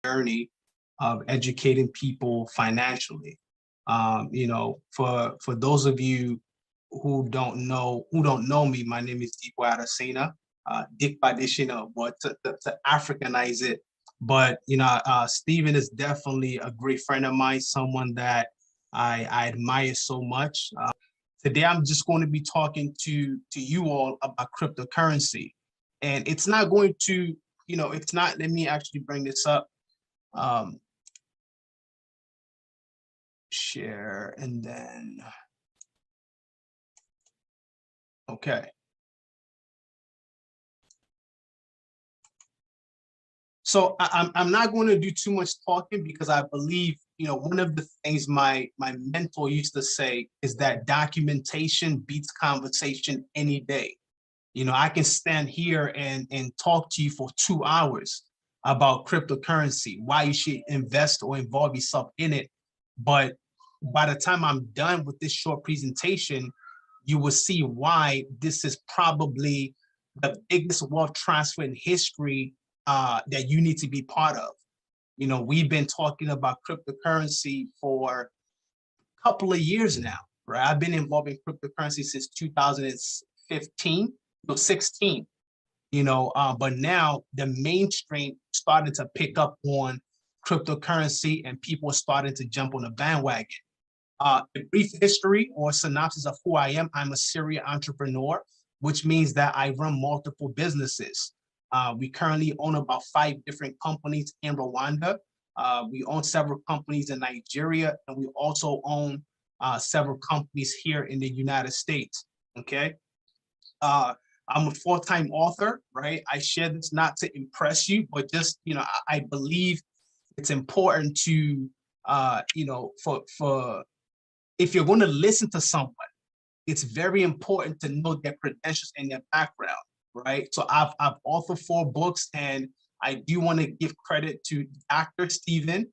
journey of educating people financially. For those of you who don't know me, my name is Dick Adesina, Dick Badishina, but to Africanize it. But Stephen is definitely a great friend of mine, someone that I admire so much. Today, I'm just going to be talking to you all about cryptocurrency, and it's not going to, it's not. Let me actually bring this up. Share, and then okay. So I'm not going to do too much talking because I believe, one of the things my mentor used to say is that documentation beats conversation any day. I can stand here and talk to you for 2 hours about cryptocurrency, why you should invest or involve yourself in it. But by the time I'm done with this short presentation, you will see why this is probably the biggest wealth transfer in history that you need to be part of. We've been talking about cryptocurrency for a couple of years now, right? I've been involved in cryptocurrency since 2015, 16, but now the mainstream started to pick up on cryptocurrency and people are starting to jump on the bandwagon. A brief history or synopsis of who I am: I'm a serial entrepreneur, which means that I run multiple businesses. We currently own about 5 different companies in Rwanda. We own several companies in Nigeria, and we also own several companies here in the United States. Okay. I'm a full-time author, right? I share this not to impress you, but just, I believe it's important to, for if you're going to listen to someone, it's very important to know their credentials and their background, right? So I've authored 4 books, and I do want to give credit to Dr. Stephen,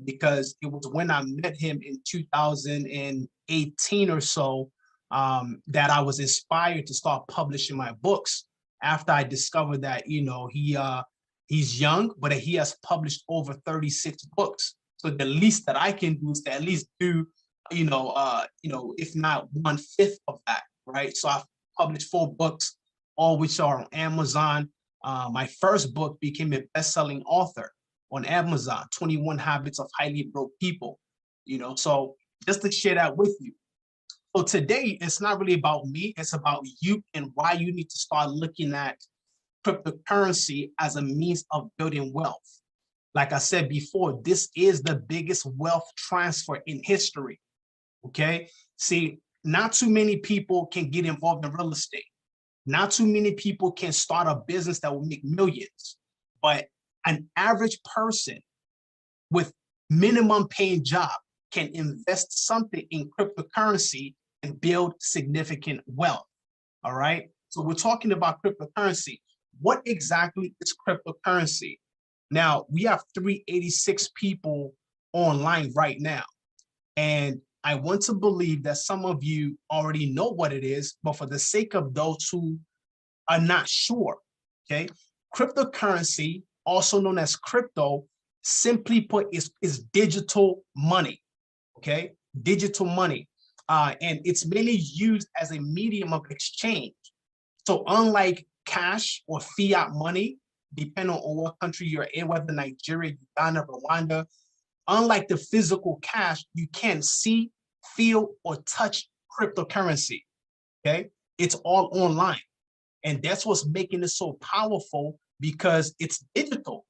because it was when I met him in 2018 or so that I was inspired to start publishing my books, after I discovered that, he's young, but he has published over 36 books. So the least that I can do is to at least do, if not 1/5 of that, right? So I've published 4 books, all which are on Amazon. My first book became a best-selling author on Amazon, 21 Habits of Highly Broke People, so just to share that with you. So today, it's not really about me, it's about you and why you need to start looking at cryptocurrency as a means of building wealth. Like I said before, this is the biggest wealth transfer in history, okay? See, not too many people can get involved in real estate. Not too many people can start a business that will make millions, but an average person with minimum paying job can invest something in cryptocurrency and build significant wealth, all right? So we're talking about cryptocurrency. What exactly is cryptocurrency? Now, we have 386 people online right now, and I want to believe that some of you already know what it is, but for the sake of those who are not sure, okay? Cryptocurrency, also known as crypto, simply put, is digital money, okay? Digital money. And it's mainly used as a medium of exchange. So unlike cash or fiat money, depending on what country you're in, whether Nigeria, Uganda, Rwanda, unlike the physical cash, you can't see, feel, or touch cryptocurrency, okay? It's all online. And that's what's making it so powerful, because it's digital,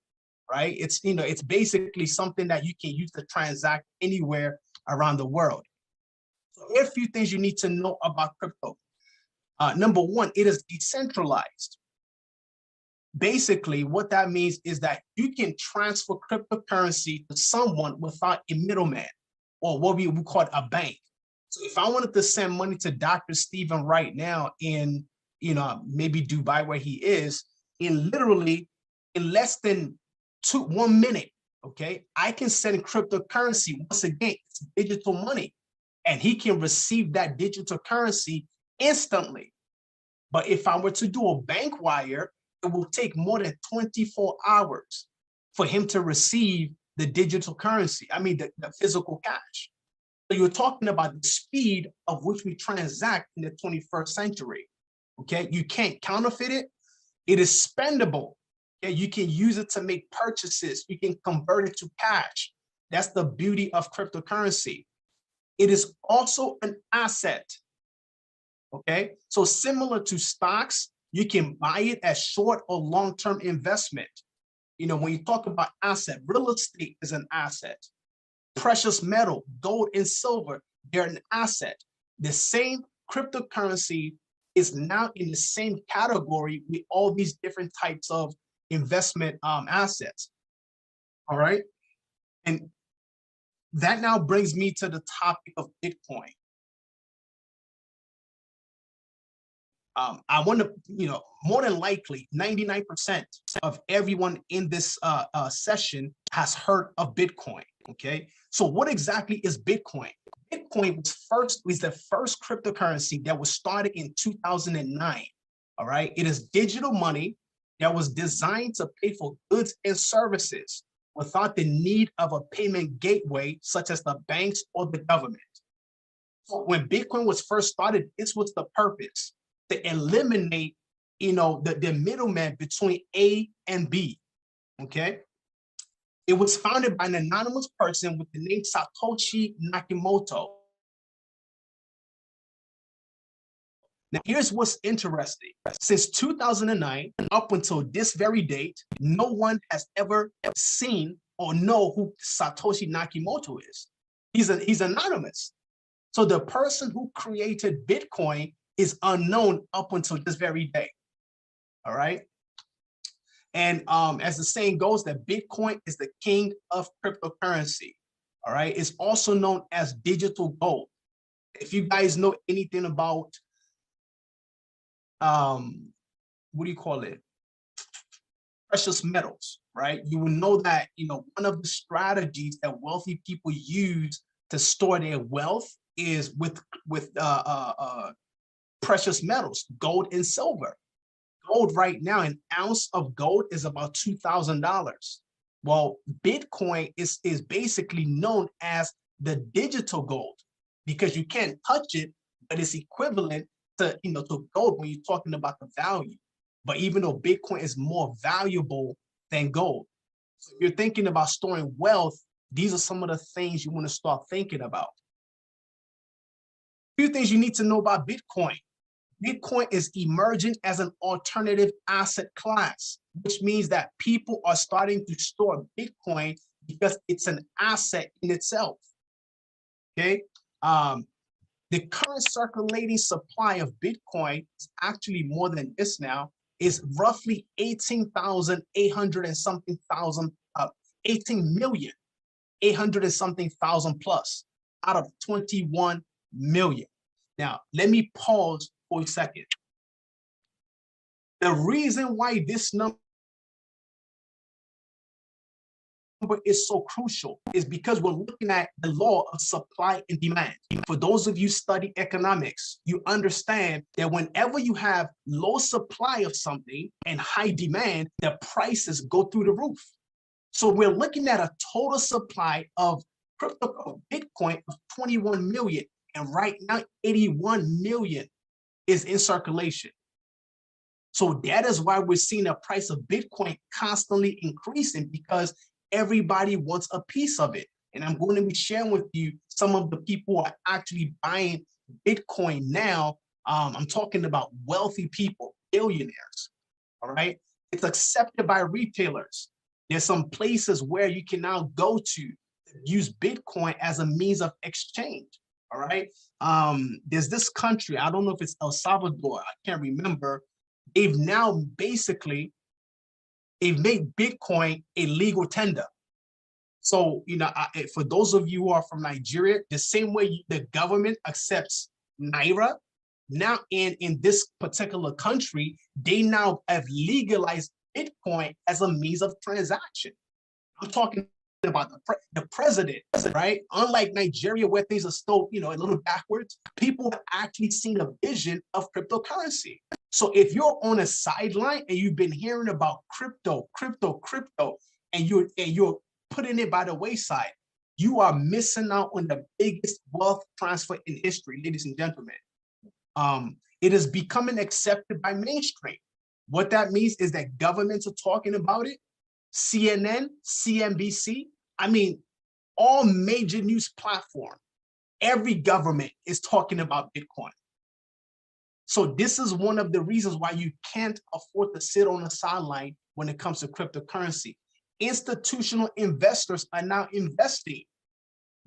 right? It's basically something that you can use to transact anywhere around the world. So there are a few things you need to know about crypto. Number one, it is decentralized. Basically, what that means is that you can transfer cryptocurrency to someone without a middleman, or what we would call a bank. So if I wanted to send money to Dr. Stephen right now in, maybe Dubai, where he is, in less than 1 minute, okay, I can send cryptocurrency. Once again, it's digital money, and he can receive that digital currency instantly. But if I were to do a bank wire, it will take more than 24 hours. for him to receive the digital currency. I mean, the physical cash. So you're talking about the speed of which we transact in the 21st century. Okay, you can't counterfeit it. It is spendable. Okay, you can use it to make purchases. You can convert it to cash. That's the beauty of cryptocurrency. It is also an asset. Okay, so similar to stocks, you can buy it as short or long-term investment. You know, when you talk about asset, real estate is an asset. Precious metal, gold and silver, they're an asset. The same cryptocurrency is now in the same category with all these different types of investment assets. All right. And that now brings me to the topic of Bitcoin. I want to, you know, more than likely 99% of everyone in this session has heard of Bitcoin. Okay, so what exactly is Bitcoin? Bitcoin was the first cryptocurrency that was started in 2009. All right, it is digital money that was designed to pay for goods and services without the need of a payment gateway such as the banks or the government. So when Bitcoin was first started, this was the purpose, to eliminate, you know, the middleman between A and B. Okay. It was founded by an anonymous person with the name Satoshi Nakamoto. Now, here's what's interesting. Since 2009, up until this very date, no one has ever seen or know who Satoshi Nakamoto is. He's anonymous. So the person who created Bitcoin is unknown up until this very day. All right. And as the saying goes, that Bitcoin is the king of cryptocurrency. All right. It's also known as digital gold. If you guys know anything about, what do you call it? Precious metals, right? You will know that, you know, one of the strategies that wealthy people use to store their wealth is with precious metals, gold and silver. Gold right now, an ounce of gold is about $2,000. Well, Bitcoin is basically known as the digital gold because you can't touch it, but it's equivalent to, you know, to gold when you're talking about the value. But even though Bitcoin is more valuable than gold, so if you're thinking about storing wealth, these are some of the things you want to start thinking about. A few things you need to know about Bitcoin. Bitcoin is emerging as an alternative asset class, which means that people are starting to store Bitcoin because it's an asset in itself. Okay. The current circulating supply of Bitcoin is actually more than this now, is roughly 18,800 and something thousand, 18,800 and something thousand plus out of 21 million. Now, let me pause for a second. The reason why this number is so crucial is because we're looking at the law of supply and demand. For those of you study economics, you understand that whenever you have low supply of something and high demand, the prices go through the roof. So we're looking at a total supply of crypto of Bitcoin of 21 million, and right now 81 million is in circulation. So that is why we're seeing the price of Bitcoin constantly increasing, because everybody wants a piece of it. And I'm going to be sharing with you some of the people who are actually buying Bitcoin now. I'm talking about wealthy people, billionaires. All right. It's accepted by retailers. There's some places where you can now go to use Bitcoin as a means of exchange. All right. There's this country, I don't know if it's El Salvador, I can't remember. They've now basically, they've made Bitcoin a legal tender. So, you know, for those of you who are from Nigeria, the same way the government accepts Naira, now in this particular country, they now have legalized Bitcoin as a means of transaction. I'm talking about the president, right? Unlike Nigeria, where things are still, you know, a little backwards, people have actually seen a vision of cryptocurrency. So if you're on a sideline and you've been hearing about crypto, you're putting it by the wayside, you are missing out on the biggest wealth transfer in history, ladies and gentlemen. It is becoming accepted by mainstream. What that means is that governments are talking about it. CNN, CNBC, I mean, all major news platforms, every government is talking about Bitcoin. So this is one of the reasons why you can't afford to sit on the sideline when it comes to cryptocurrency. Institutional investors are now investing.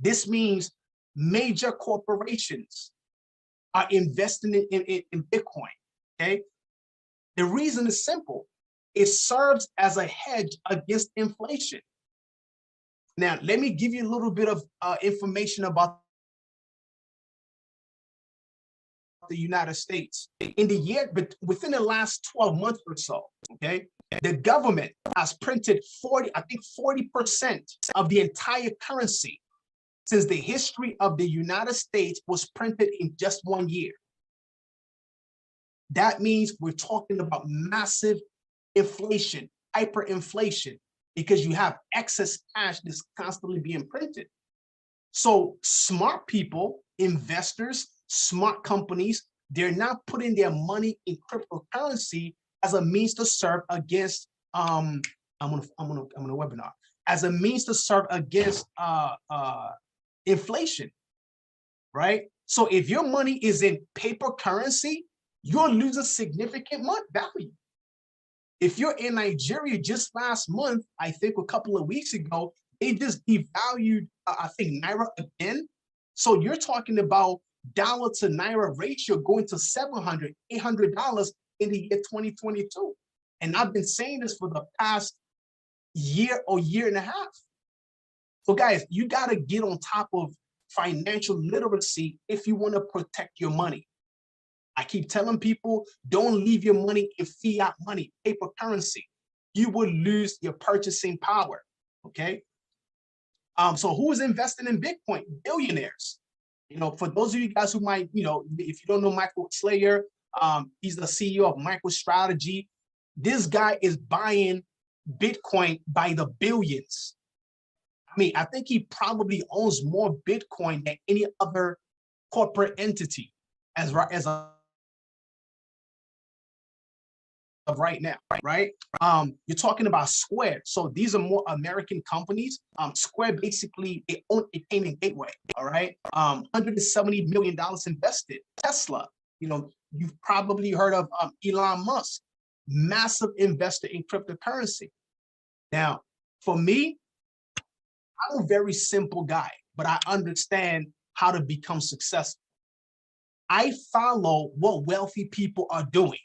This means major corporations are investing in Bitcoin, okay? The reason is simple. It serves as a hedge against inflation. Now, let me give you a little bit of information about the United States. In the year, but within the last 12 months or so, okay, the government has printed 40% of the entire currency since the history of the United States was printed in just 1 year. That means we're talking about massive inflation, hyperinflation, because you have excess cash that's constantly being printed. So smart people, investors, smart companies, they're not putting their money in cryptocurrency as a means to serve against I'm gonna webinar, as a means to serve against inflation, right? So if your money is in paper currency, you're losing significant value. If you're in Nigeria, just last month, I think a couple of weeks ago, they just devalued, I think, Naira again. So you're talking about dollar to Naira ratio going to $700, $800 in the year 2022. And I've been saying this for the past year or year and a half. So guys, you got to get on top of financial literacy if you want to protect your money. I keep telling people, don't leave your money in fiat money, paper currency. You will lose your purchasing power, okay? So who is investing in Bitcoin? Billionaires. You know, for those of you guys who might, you know, if you don't know Michael Slayer, he's the CEO of MicroStrategy. This guy is buying Bitcoin by the billions. I mean, I think he probably owns more Bitcoin than any other corporate entity as of right now, right? You're talking about Square. So these are more American companies. Square basically, they own a payment gateway, all right? $170 million invested. Tesla, you know, you've probably heard of Elon Musk, massive investor in cryptocurrency. Now, for me, I'm a very simple guy, but I understand how to become successful. I follow what wealthy people are doing.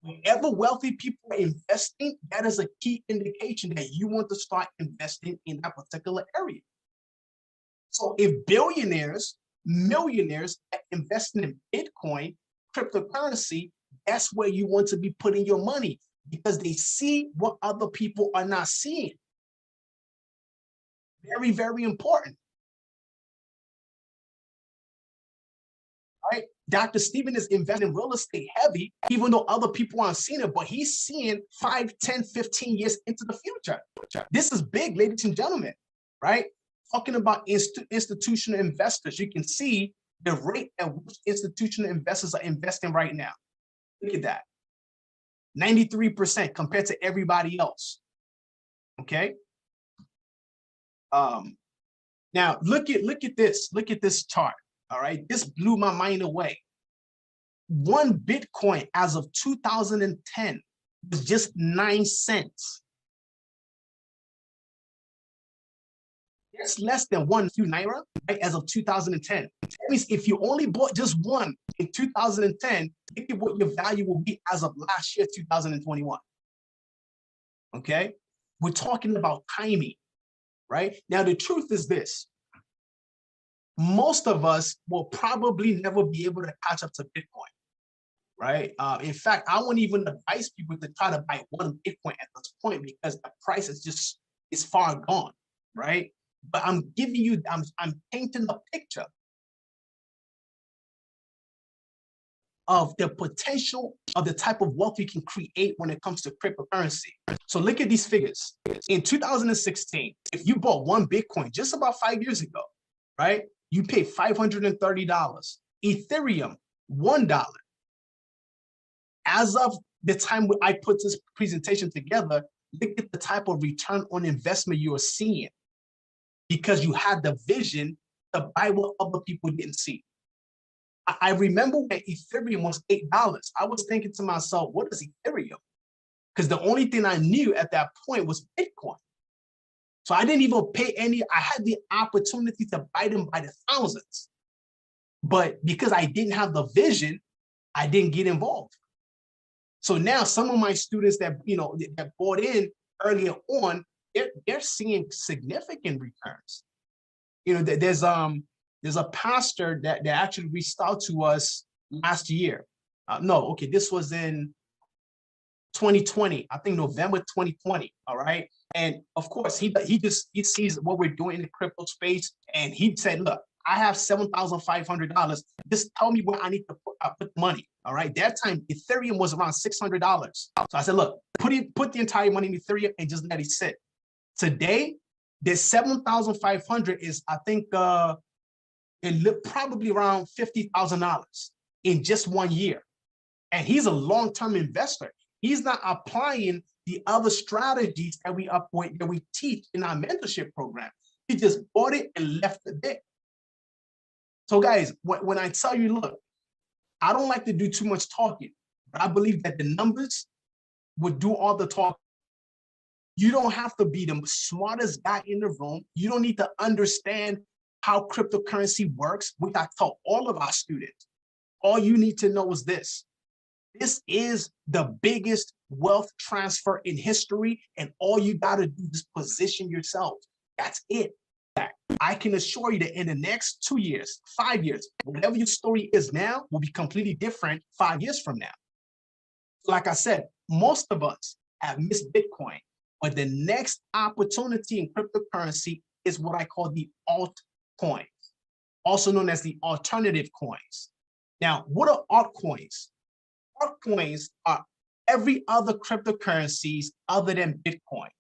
Whenever wealthy people are investing, that is a key indication that you want to start investing in that particular area. So if billionaires, millionaires are investing in Bitcoin, cryptocurrency, that's where you want to be putting your money because they see what other people are not seeing. Very, very important. Right? Dr. Stephen is investing in real estate heavy, even though other people aren't seeing it, but he's seeing 5, 10, 15 years into the future. This is big, ladies and gentlemen, right? Talking about institutional investors, you can see the rate at which institutional investors are investing right now. Look at that. 93% compared to everybody else. Okay. Now look at this chart. All right, this blew my mind away. One Bitcoin as of 2010 was just 9 cents. That's less than 1 Naira, right, as of 2010. That means if you only bought just one in 2010, think of what your value will be as of last year, 2021. Okay, we're talking about timing, right? Now, the truth is this. Most of us will probably never be able to catch up to Bitcoin, right? In fact, I wouldn't even advise people to try to buy one Bitcoin at this point because the price is far gone, right? But I'm giving you, I'm painting a picture. of the potential of the type of wealth we can create when it comes to cryptocurrency. So look at these figures. In 2016, if you bought one Bitcoin just about 5 years ago, right, you paid $530. Ethereum, $1. As of the time I put this presentation together, look at the type of return on investment you are seeing, because you had the vision to buy what other people didn't see. I remember when Ethereum was $8. I was thinking to myself, what is Ethereum? Because the only thing I knew at that point was Bitcoin. So I didn't even pay any, I had the opportunity to buy them by the thousands. But because I didn't have the vision, I didn't get involved. So now some of my students that, that bought in earlier on, they're seeing significant returns. There's a pastor that actually reached out to us last year. This was in 2020, I think November 2020. All right. And of course, he sees what we're doing in the crypto space. And he said, look, I have $7,500. Just tell me where I need to put money. All right. That time, Ethereum was around $600. So I said, look, put the entire money in Ethereum and just let it sit. Today, the 7,500 is, I think, probably around $50,000 in just 1 year. And he's a long-term investor. He's not applying the other strategies that we teach in our mentorship program. He just bought it and left it there. So guys, when I tell you, look, I don't like to do too much talking, but I believe that the numbers would do all the talking. You don't have to be the smartest guy in the room. You don't need to understand how cryptocurrency works, which I tell all of our students. All you need to know is this. This is the biggest wealth transfer in history, and all you got to do is position yourself. That's it. I can assure you that in the next 2 years, 5 years, whatever your story is now will be completely different 5 years from now. Like I said, most of us have missed Bitcoin, but the next opportunity in cryptocurrency is what I call the altcoins, also known as the alternative coins. Now, what are altcoins? Altcoins are every other cryptocurrencies other than Bitcoin.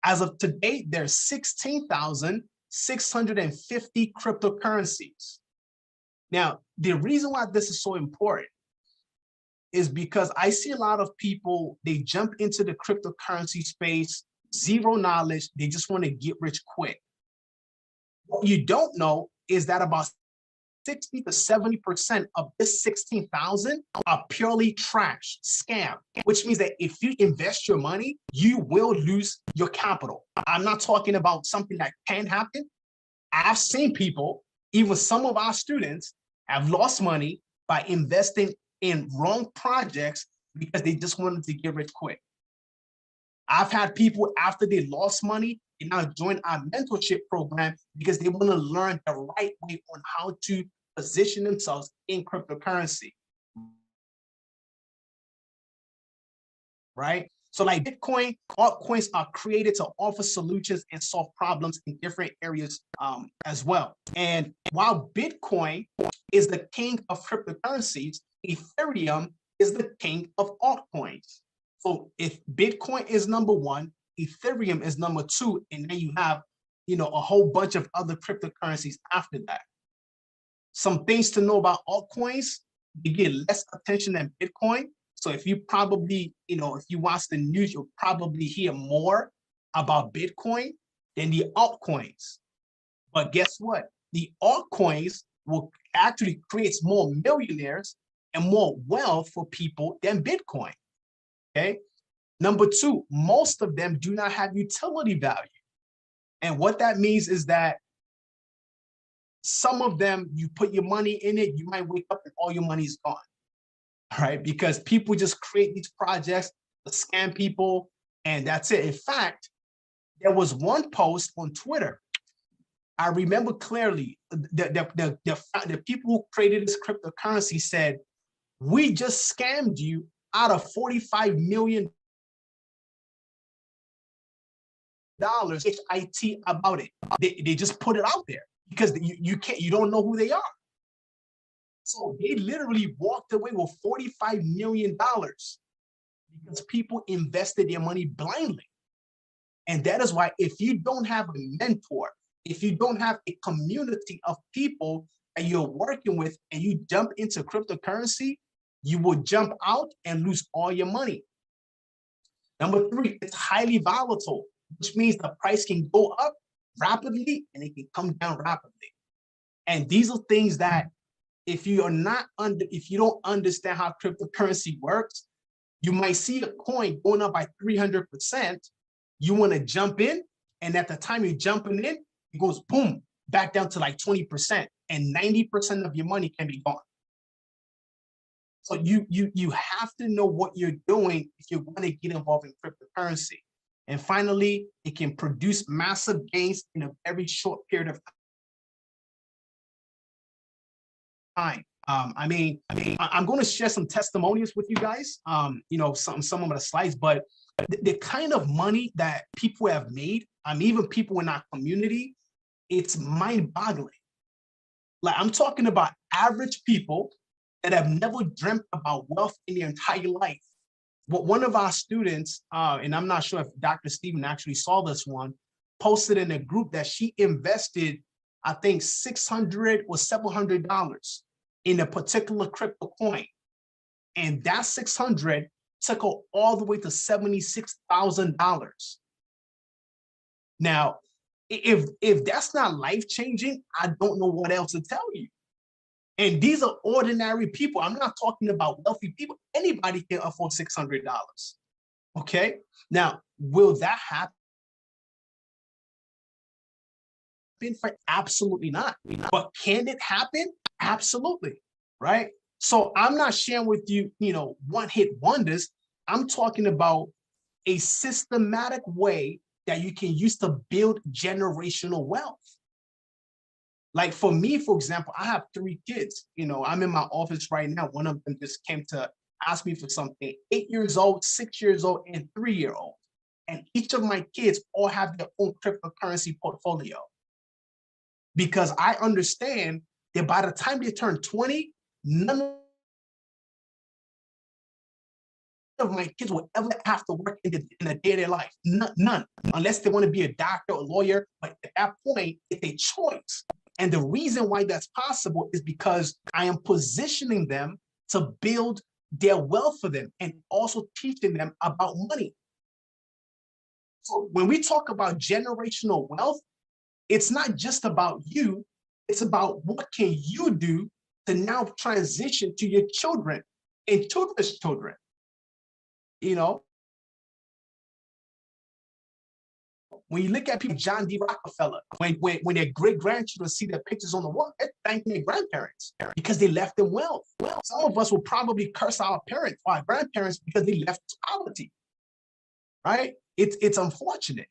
As of today, there's 16,650 cryptocurrencies. Now, the reason why this is so important is because I see a lot of people, they jump into the cryptocurrency space, zero knowledge, they just want to get rich quick. What you don't know is that about 60 to 70% of this 16,000 are purely trash, scam, which means that if you invest your money, you will lose your capital. I'm not talking about something that can happen. I've seen people, even some of our students, have lost money by investing in wrong projects because they just wanted to get rich quick. I've had people, after they lost money, they now join our mentorship program because they want to learn the right way on how to position themselves in cryptocurrency. Right? So like Bitcoin, altcoins are created to offer solutions and solve problems in different areas as well. And while Bitcoin is the king of cryptocurrencies, Ethereum is the king of altcoins. So if Bitcoin is number one, Ethereum is number two, and then you have, a whole bunch of other cryptocurrencies after that. Some things to know about altcoins: they get less attention than Bitcoin. So if you probably, if you watch the news, you'll probably hear more about Bitcoin than the altcoins. But guess what? The altcoins will actually create more millionaires and more wealth for people than Bitcoin. Okay. Number two, most of them do not have utility value. And what that means is that some of them, you put your money in it, you might wake up and all your money is gone. All right. Because people just create these projects to scam people, and that's it. In fact, there was one post on Twitter. I remember clearly the people who created this cryptocurrency said, "We just scammed you out of $45 million HIT about it." They just put it out there because you don't know who they are. So they literally walked away with $45 million because people invested their money blindly. And that is why if you don't have a mentor, if you don't have a community of people that you're working with and you jump into cryptocurrency, you will jump out and lose all your money. Number three, it's highly volatile, which means the price can go up rapidly and it can come down rapidly. And these are things that if you don't understand how cryptocurrency works, you might see a coin going up by 300%. You want to jump in, and at the time you're jumping in, it goes boom, back down to like 20%, and 90% of your money can be gone. So you have to know what you're doing if you want to get involved in cryptocurrency. And finally, it can produce massive gains in a very short period of time. I'm going to share some testimonials with you guys. Some of the slides, but the kind of money that people have made, even people in our community, it's mind-boggling. Like, I'm talking about average people that have never dreamt about wealth in their entire life. But one of our students, and I'm not sure if Dr. Stephen actually saw this one, posted in a group that she invested, I think $600 or $700 in a particular crypto coin. And that 600 took her all the way to $76,000. Now, if that's not life-changing, I don't know what else to tell you. And these are ordinary people. I'm not talking about wealthy people. Anybody can afford $600. Okay? Now, will that happen? Absolutely not. But can it happen? Absolutely. Right? So I'm not sharing with you, one-hit wonders. I'm talking about a systematic way that you can use to build generational wealth. Like for me, for example, I have 3 kids. I'm in my office right now. One of them just came to ask me for something. 8 years old, 6 years old, and 3-year-old. And each of my kids all have their own cryptocurrency portfolio. Because I understand that by the time they turn 20, none of my kids will ever have to work in a day of their life. None, unless they want to be a doctor or lawyer. But at that point, it's a choice. And the reason why that's possible is because I am positioning them to build their wealth for them and also teaching them about money. So when we talk about generational wealth, it's not just about you. It's about what can you do to now transition to your children and children's children. When you look at people, John D. Rockefeller, when their great-grandchildren see their pictures on the wall, they're thanking their grandparents because they left them wealth. Some of us will probably curse our parents or our grandparents because they left poverty, right? It's unfortunate.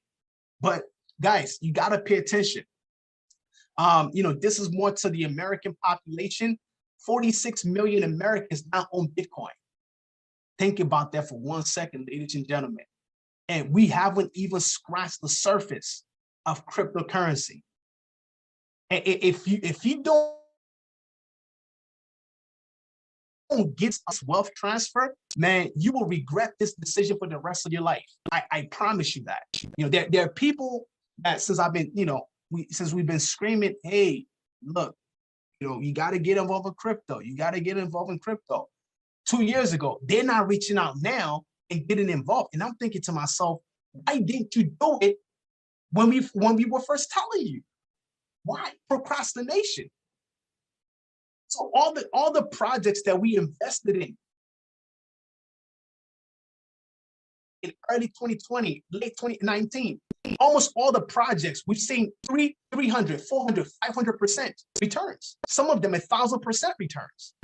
But guys, you got to pay attention. This is more to the American population. 46 million Americans now own Bitcoin. Think about that for 1 second, ladies and gentlemen. And we haven't even scratched the surface of cryptocurrency. And if you don't get us wealth transfer, man, you will regret this decision for the rest of your life. I promise you that. There are people that since we've been screaming, hey, look, you got to get involved in crypto. You got to get involved in crypto. 2 years ago, they're not reaching out now and getting involved. And I'm thinking to myself, why didn't you do it when we were first telling you? Why? Procrastination. So all the projects that we invested in early 2020, late 2019, almost all the projects we've seen 300, 400, 500% returns. Some of them 1,000% returns.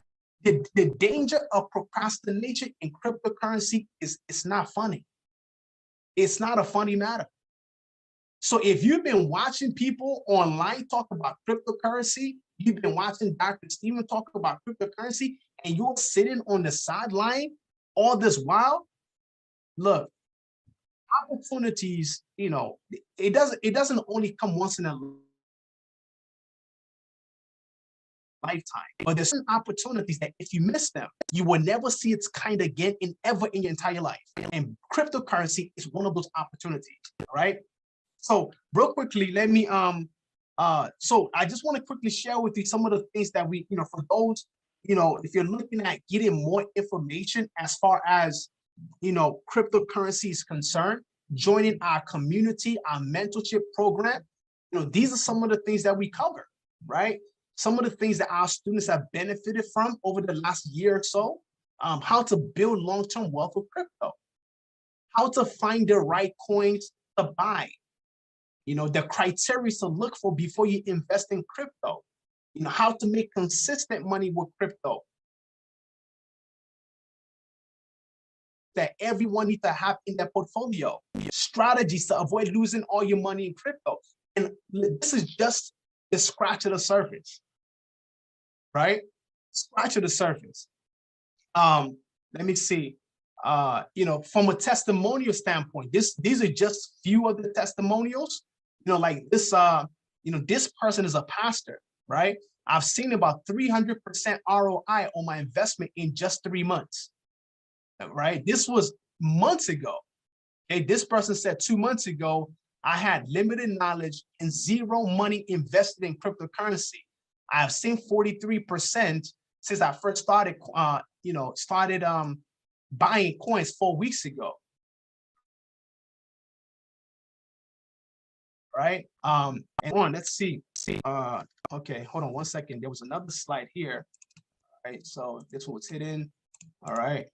The danger of procrastination in cryptocurrency is it's not funny. It's not a funny matter. So if you've been watching people online talk about cryptocurrency, you've been watching Dr. Stephen talk about cryptocurrency, and you're sitting on the sideline all this while, look, opportunities, it doesn't only come once in a lifetime. But there's some opportunities that if you miss them, you will never see its kind again ever in your entire life. And cryptocurrency is one of those opportunities, all right? So real quickly, let me so I just want to quickly share with you some of the things that we, for those, if you're looking at getting more information as far as cryptocurrency is concerned, joining our community, our mentorship program, these are some of the things that we cover, right? Some of the things that our students have benefited from over the last year or so, how to build long-term wealth with crypto, how to find the right coins to buy, the criteria to look for before you invest in crypto, how to make consistent money with crypto, that everyone needs to have in their portfolio, strategies to avoid losing all your money in crypto. And this is just the scratch of the surface, right? Scratch of the surface. Let me see. From a testimonial standpoint, these are just few of the testimonials. Like this, this person is a pastor, right? I've seen about 300% ROI on my investment in just 3 months, right? This was months ago. Okay, this person said 2 months ago, I had limited knowledge and zero money invested in cryptocurrency. I've seen 43% since I first started, buying coins 4 weeks ago. Right. And on, let's see. Okay, hold on 1 second. There was another slide here. All right, so this one was hidden. All right.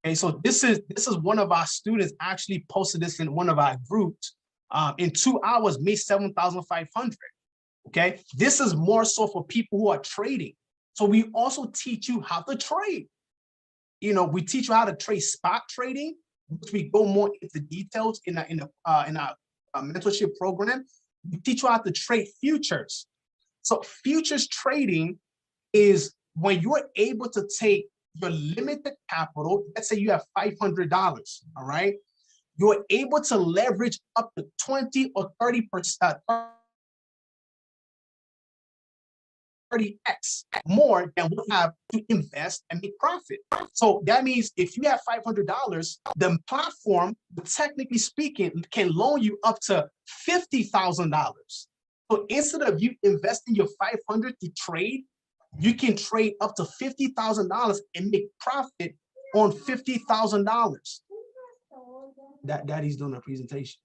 Okay, so this is one of our students actually posted this in one of our groups. In 2 hours, made 7,500. Okay, this is more so for people who are trading. So we also teach you how to trade. We teach you how to trade spot trading, which we go more into details in our mentorship program. We teach you how to trade futures. So futures trading is when you're able to take your limited capital, let's say you have $500, all right? You're able to leverage up to 20 or 30%, 30x more than we have to invest and make profit. So that means if you have $500, the platform, technically speaking, can loan you up to $50,000. So instead of you investing your $500 to trade, you can trade up to $50,000 and make profit on $50,000. That Daddy's doing a presentation.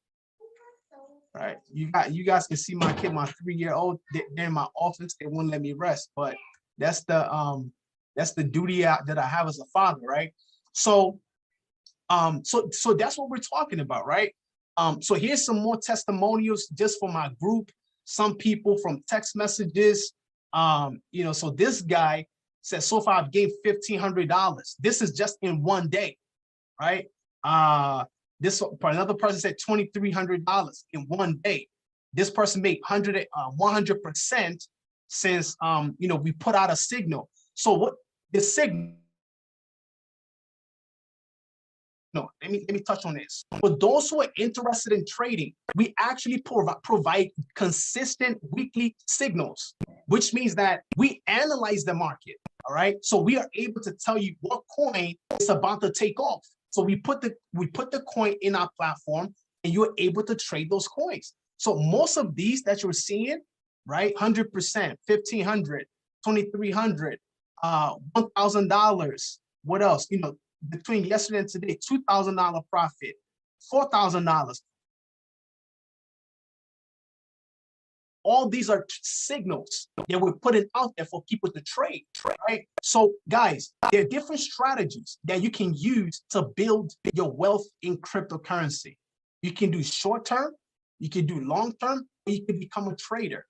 Right, you guys can see my kid, my 3-year-old. They're in my office. They won't let me rest, but that's the duty that I have as a father, right? So so that's what we're talking about, right? So here's some more testimonials just for my group. Some people from text messages. So this guy says, so far I've gained $1,500. This is just in 1 day, right? This another person said $2,300 in 1 day. This person made 100% since we put out a signal. So what the signal? No, let me touch on this. For those who are interested in trading, we actually provide consistent weekly signals, which means that we analyze the market. All right, so we are able to tell you what coin is about to take off. So we put the coin in our platform, and you're able to trade those coins. So most of these that you're seeing, right, 100%, 1,500, 2,300, $1,000. What else? Between yesterday and today, $2,000 profit, $4,000. All these are signals that we're putting out there for people to trade, right? So guys, there are different strategies that you can use to build your wealth in cryptocurrency. You can do short-term, you can do long-term, or you can become a trader.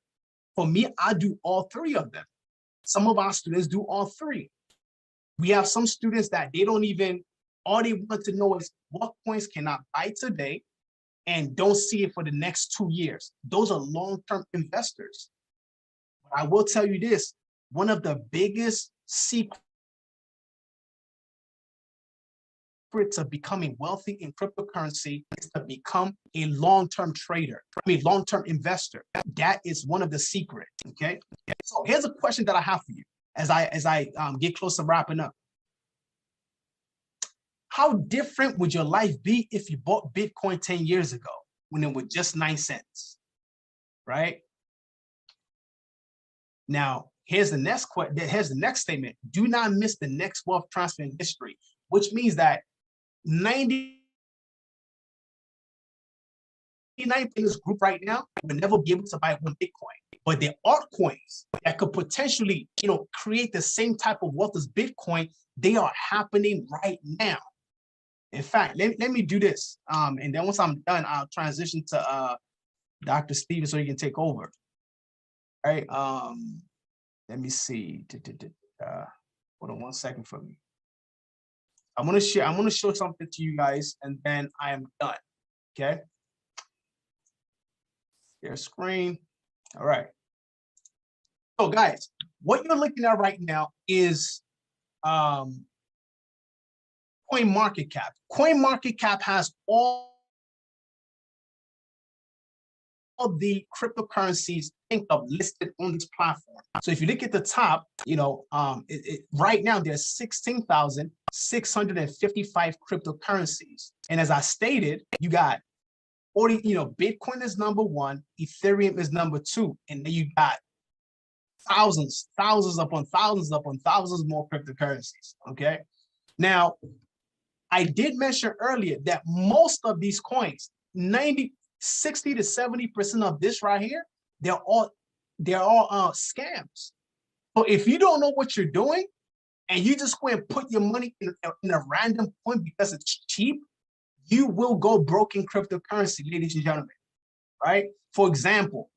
For me, I do all three of them. Some of our students do all three. We have some students that they don't even, all they want to know is what coins can I buy today and don't see it for the next 2 years. Those are long-term investors. But I will tell you this, one of the biggest secrets secret to becoming wealthy in cryptocurrency is to become a long-term trader. I mean, long-term investor. That is one of the secrets. Okay. So here's a question that I have for you as I get close to wrapping up. How different would your life be if you bought Bitcoin 10 years ago when it was just 9 cents? Right? Now, here's the next statement. Do not miss the next wealth transfer in history, which means that 99% in this group right now will never be able to buy one Bitcoin. But the altcoins that could potentially, create the same type of wealth as Bitcoin, they are happening right now. In fact, let me do this. And then once I'm done, I'll transition to Dr. Steven so he can take over. All right. Let me see. Hold on 1 second for me. I'm gonna show something to you guys, and then I am done. Okay. Share screen. All right. So guys, what you're looking at right now is CoinMarketCap. CoinMarketCap has all the cryptocurrencies think of listed on this platform. So if you look at the top, right now there's 16,655 cryptocurrencies. And as I stated, you got 40, Bitcoin is number 1, Ethereum is number 2, and then you got thousands upon thousands more cryptocurrencies. Okay. Now, I did mention earlier that most of these coins, 60 to 70% of this right here, they're all scams. So if you don't know what you're doing and you just go and put your money in a random coin because it's cheap, you will go broke in cryptocurrency, ladies and gentlemen, right? For example,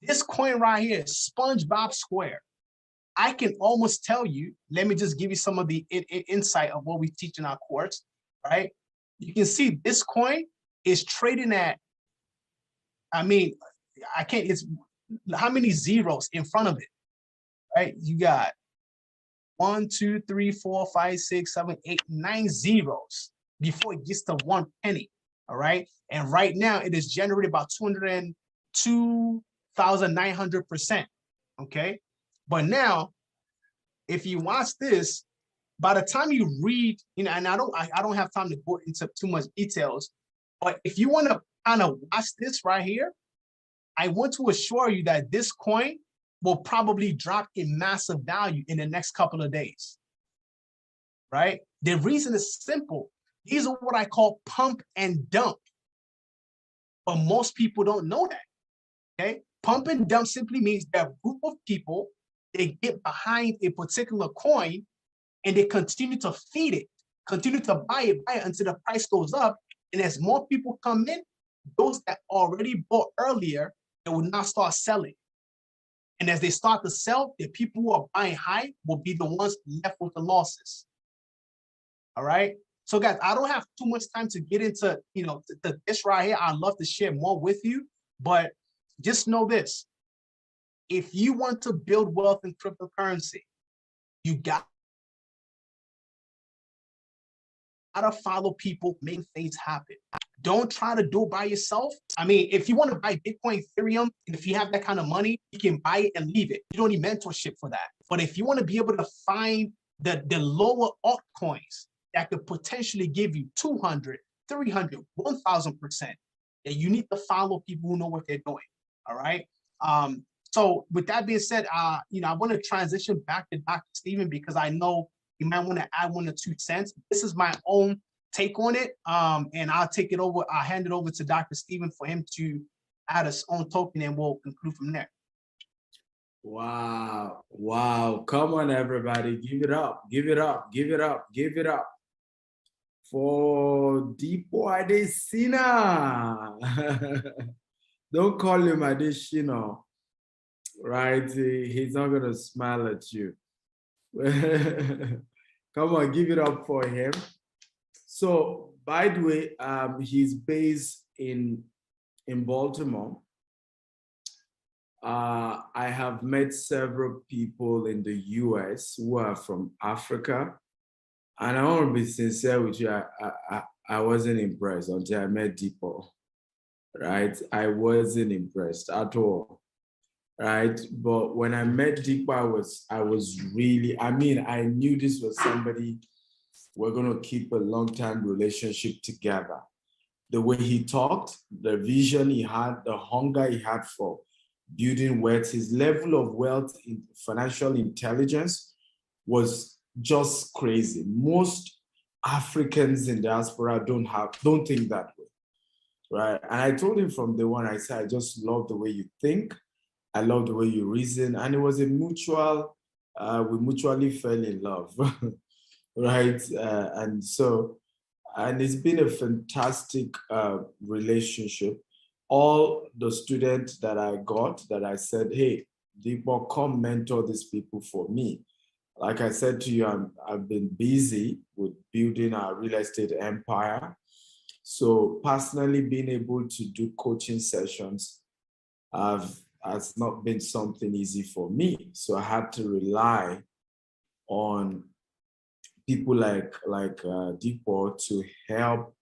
this coin right here, SpongeBob Square. I can almost tell you, let me just give you some of the insight of what we teach in our course, right? You can see this coin is trading at, it's how many zeros in front of it, right? You got 1, 2, 3, 4, 5, 6, 7, 8, 9 zeros before it gets to 1 penny, all right? And right now it is generated about 202,900%, okay? But now, if you watch this, by the time you read, and I don't have time to go into too much details, but if you want to kind of watch this right here, I want to assure you that this coin will probably drop in massive value in the next couple of days, right? The reason is simple. These are what I call pump and dump, but most people don't know that, okay? Pump and dump simply means that a group of people, they get behind a particular coin and they continue to feed it, continue to buy it until the price goes up. And as more people come in, those that already bought earlier, they will now start selling. And as they start to sell, the people who are buying high will be the ones left with the losses. All right. So guys, I don't have too much time to get into, this right here. I'd love to share more with you, but just know this. If you want to build wealth in cryptocurrency, you got to follow people, make things happen. Don't try to do it by yourself. I mean, if you want to buy Bitcoin, Ethereum, and if you have that kind of money, you can buy it and leave it. You don't need mentorship for that. But if you want to be able to find the lower altcoins that could potentially give you 200, 300, 1,000%, then you need to follow people who know what they're doing. All right. So with that being said, I want to transition back to Dr. Steven because I know you might want to add 1 or 2 cents. This is my own take on it. And I'll take it over. I'll hand it over to Dr. Steven for him to add his own token and we'll conclude from there. Wow. Wow. Come on, everybody. Give it up. Give it up. Give it up. Give it up. For Deepo Adesina. Don't call him Adesina. Right? He's not going to smile at you. Come on, give it up for him. So, by the way, he's based in Baltimore. I have met several people in the US who are from Africa. And I want to be sincere with you. I wasn't impressed until I met Deepo, right? I wasn't impressed at all, right? But when I met Deepo, I was really, I mean, I knew this was somebody we're going to keep a long-term relationship together. The way he talked, the vision he had, the hunger he had for building wealth, his level of wealth in financial intelligence was just crazy. Most Africans in diaspora don't think that way, right? And I told him from day one, I said, I just love the way you think. I love the way you reason. And it was a mutual, we mutually fell in love, right? And it's been a fantastic relationship. All the students that I got that I said, hey, Deepak, come mentor these people for me. Like I said to you, I've been busy with building our real estate empire. So personally being able to do coaching sessions has not been something easy for me. So I had to rely on people like Deepak to help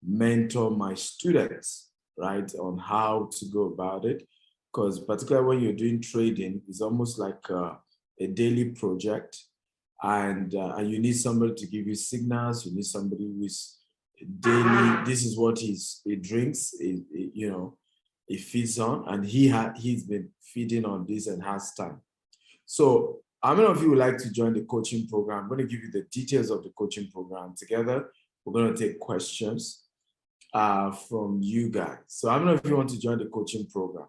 mentor my students, right, on how to go about it. Because particularly when you're doing trading, it's almost like a daily project, and you need somebody to give you signals. You need somebody who is daily. This is what he drinks. He feeds on, and he's been feeding on this and has time. So how many of you would like to join the coaching program? I'm going to give you the details of the coaching program together. We're going to take questions from you guys. So how many of you want to join the coaching program?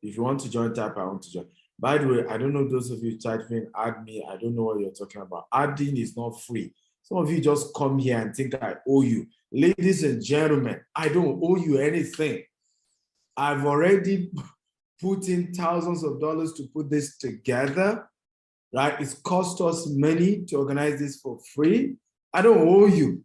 If you want to join, type I want to join. By the way, I don't know those of you typing, add me. I don't know what you're talking about. Adding is not free. Some of you just come here and think I owe you. Ladies and gentlemen, I don't owe you anything. I've already put in thousands of dollars to put this together, right? It's cost us money to organize this for free. I don't owe you.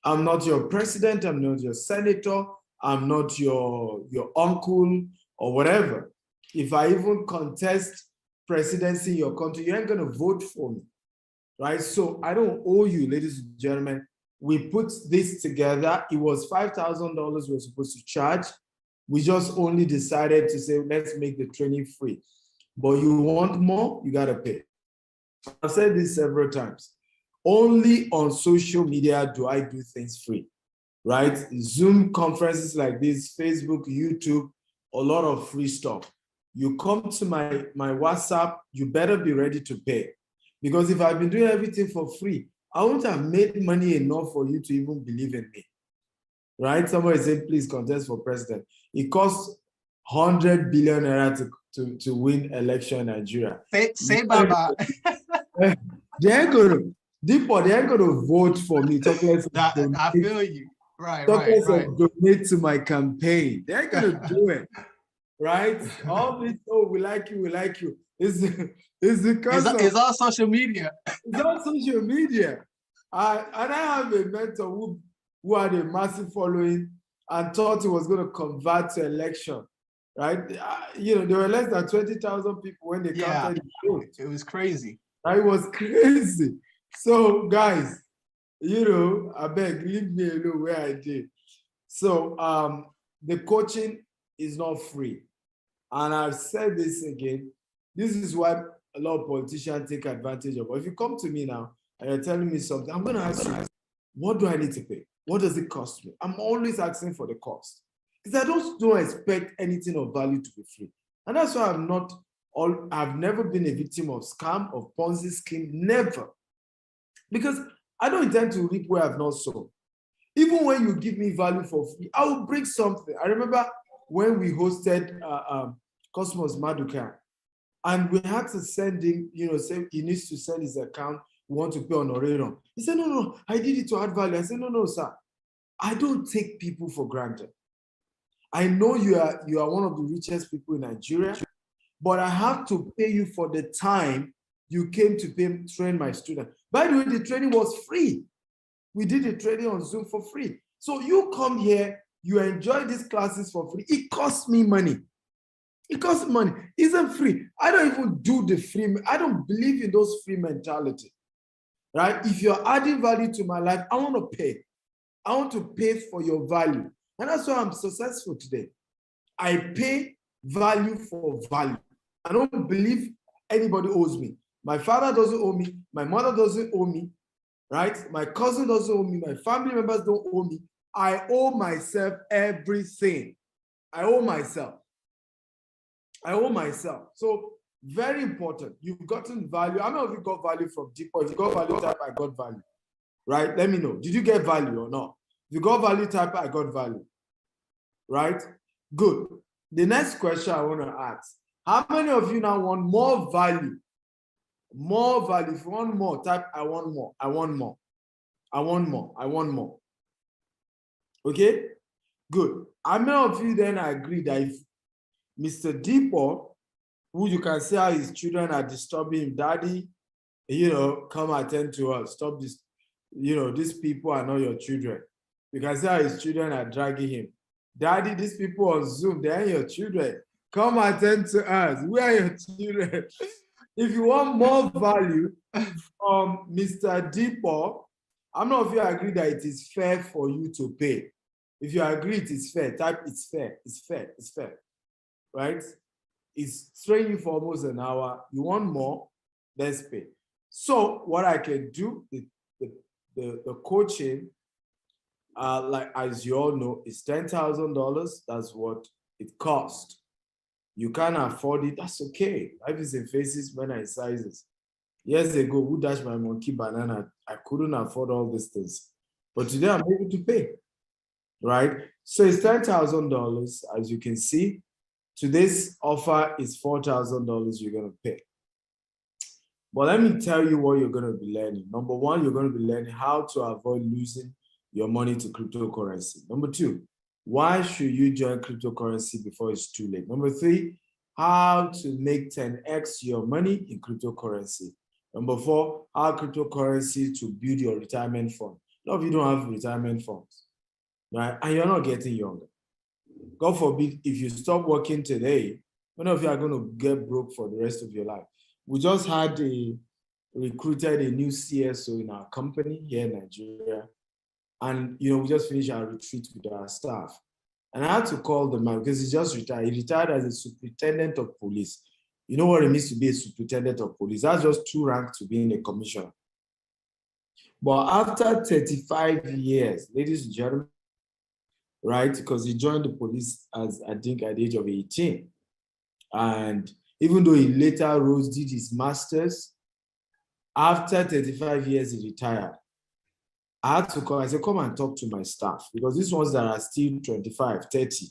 I'm not your president. I'm not your senator. I'm not your uncle or whatever. If I even contest presidency in your country, you ain't going to vote for me, right? So I don't owe you, ladies and gentlemen. We put this together. It was $5,000 we were supposed to charge. We just only decided to say, let's make the training free. But you want more, you got to pay. I've said this several times. Only on social media do I do things free, right? Zoom conferences like this, Facebook, YouTube, a lot of free stuff. You come to my WhatsApp, you better be ready to pay. Because if I've been doing everything for free, I wouldn't have made money enough for you to even believe in me, right? Somebody said, please contest for president. It costs 100 billion naira to win election in Nigeria. Say bye-bye. They ain't gonna vote for me. I feel you. Right. Donate to my campaign. They're gonna do it, right? All this, oh, we like you. It's because it's all social media. It's all social media. I have a mentor who had a massive following and thought he was going to convert to election, right? There were less than 20,000 people when they counted the vote. It was crazy. It was crazy. So, guys, I beg, leave me alone where I did. So, the coaching is not free. And I've said this again. This is why a lot of politicians take advantage of. If you come to me now and you're telling me something, I'm going to ask you, what do I need to pay? What does it cost me? I'm always asking for the cost. Because I don't expect anything of value to be free. And that's why I've never been a victim of scam, of Ponzi scheme, never. Because I don't intend to reap where I've not sown. Even when you give me value for free, I will bring something. I remember when we hosted Cosmos Maduka, and we had to send him, say he needs to send his account, we want to pay on Orero. He said, no, I did it to add value. I said, no, sir. I don't take people for granted. I know you are one of the richest people in Nigeria, but I have to pay you for the time you came to train my student. By the way, the training was free. We did the training on Zoom for free. So you come here, you enjoy these classes for free. It costs me money. It costs money. It isn't free. I don't even do the free. I don't believe in those free mentality. right? If you're adding value to my life, I want to pay. I want to pay for your value. And that's why I'm successful today. I pay value for value. I don't believe anybody owes me. My father doesn't owe me. My mother doesn't owe me, right? My cousin doesn't owe me. My family members don't owe me. I owe myself everything. I owe myself. I owe myself. So very important. You've gotten value. How many of you got value from Deepo? If you got value, type I got value. Right? Let me know. Did you get value or not? If you got value, type I got value. Right? Good. The next question I want to ask. How many of you now want more value? More value. If you want more, type I want more. I want more. I want more. I want more. Okay? Good. How many of you then agree that if Mr. Deepo, who you can see how his children are disturbing him, daddy, come attend to us. Stop this. These people are not your children. You can see how his children are dragging him. Daddy, these people on Zoom, they are your children. Come attend to us. We are your children. If you want more value from Mr. Deepo, how many of you agree that it is fair for you to pay? If you agree it is fair, type it's fair, it's fair, it's fair, right? It's training for almost an hour. You want more, let's pay. So what I can do, the coaching, like as you all know, is $10,000. That's what it costs. You can't afford it, that's okay. Life is in phases, men are in sizes. Years ago, who dashed my monkey banana? I couldn't afford all these things. But today I'm able to pay, right? So it's $10,000, as you can see. Today's offer is $4,000 you're going to pay. But let me tell you what you're going to be learning. Number one, you're going to be learning how to avoid losing your money to cryptocurrency. Number two, why should you join cryptocurrency before it's too late? Number three, how to make 10x your money in cryptocurrency. Number four, how cryptocurrency to build your retirement fund. A lot of you don't have retirement funds, right? And you're not getting younger. God forbid, if you stop working today, many of you are going to get broke for the rest of your life. We just had recruited a new CSO in our company here in Nigeria. And, we just finished our retreat with our staff. And I had to call the man because he just retired. He retired as a superintendent of police. You know what it means to be a superintendent of police? That's just 2 ranks to being a commissioner. But after 35 years, ladies and gentlemen, right? Because he joined the police as, I think, at the age of 18. And even though he later rose, did his master's, after 35 years, he retired. I had to call, I said, come and talk to my staff, because these ones that are still 25, 30,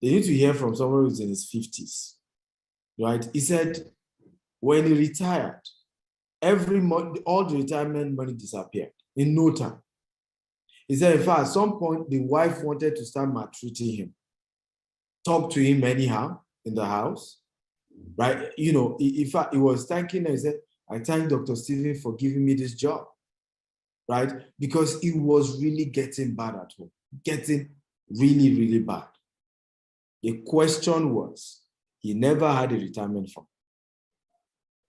they need to hear from someone who's in his 50s, right? He said, when he retired, every month, all the retirement money disappeared in no time. He said, in fact, at some point, the wife wanted to start maltreating him, talk to him anyhow in the house, right? In fact, he was thanking her. He said, I thank Dr. Stephen for giving me this job, right? Because it was really getting bad at home, getting really, really bad. The question was, he never had a retirement fund,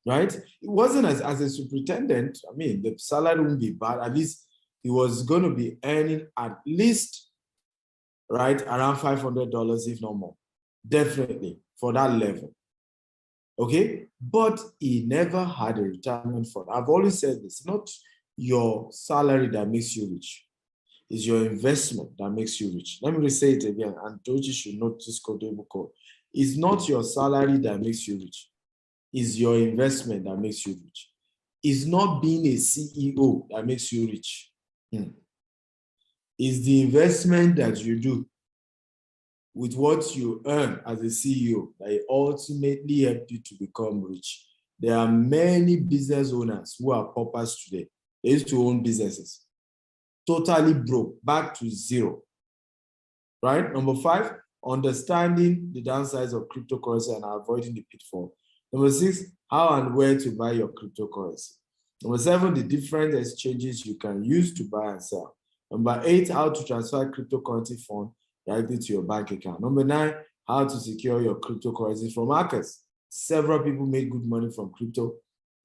right? It wasn't as a superintendent. I mean, the salary wouldn't be bad. At least he was going to be earning at least, right, around $500, if not more, definitely for that level. Okay, but he never had a retirement fund. I've always said this, not your salary that makes you rich. It's your investment that makes you rich. Let me say it again, and Doji should not just code. It's not your salary that makes you rich. It's your investment that makes you rich. It's not being a CEO that makes you rich. It's the investment that you do with what you earn as a CEO that ultimately help you to become rich. There are many business owners who are paupers today. They used to own businesses, totally broke, back to zero, right? Number 5, understanding the downsides of cryptocurrency and avoiding the pitfall. Number 6, how and where to buy your cryptocurrency. Number 7, the different exchanges you can use to buy and sell. Number 8, how to transfer cryptocurrency fund directly to your bank account. Number 9, how to secure your cryptocurrency from hackers. Several people made good money from crypto.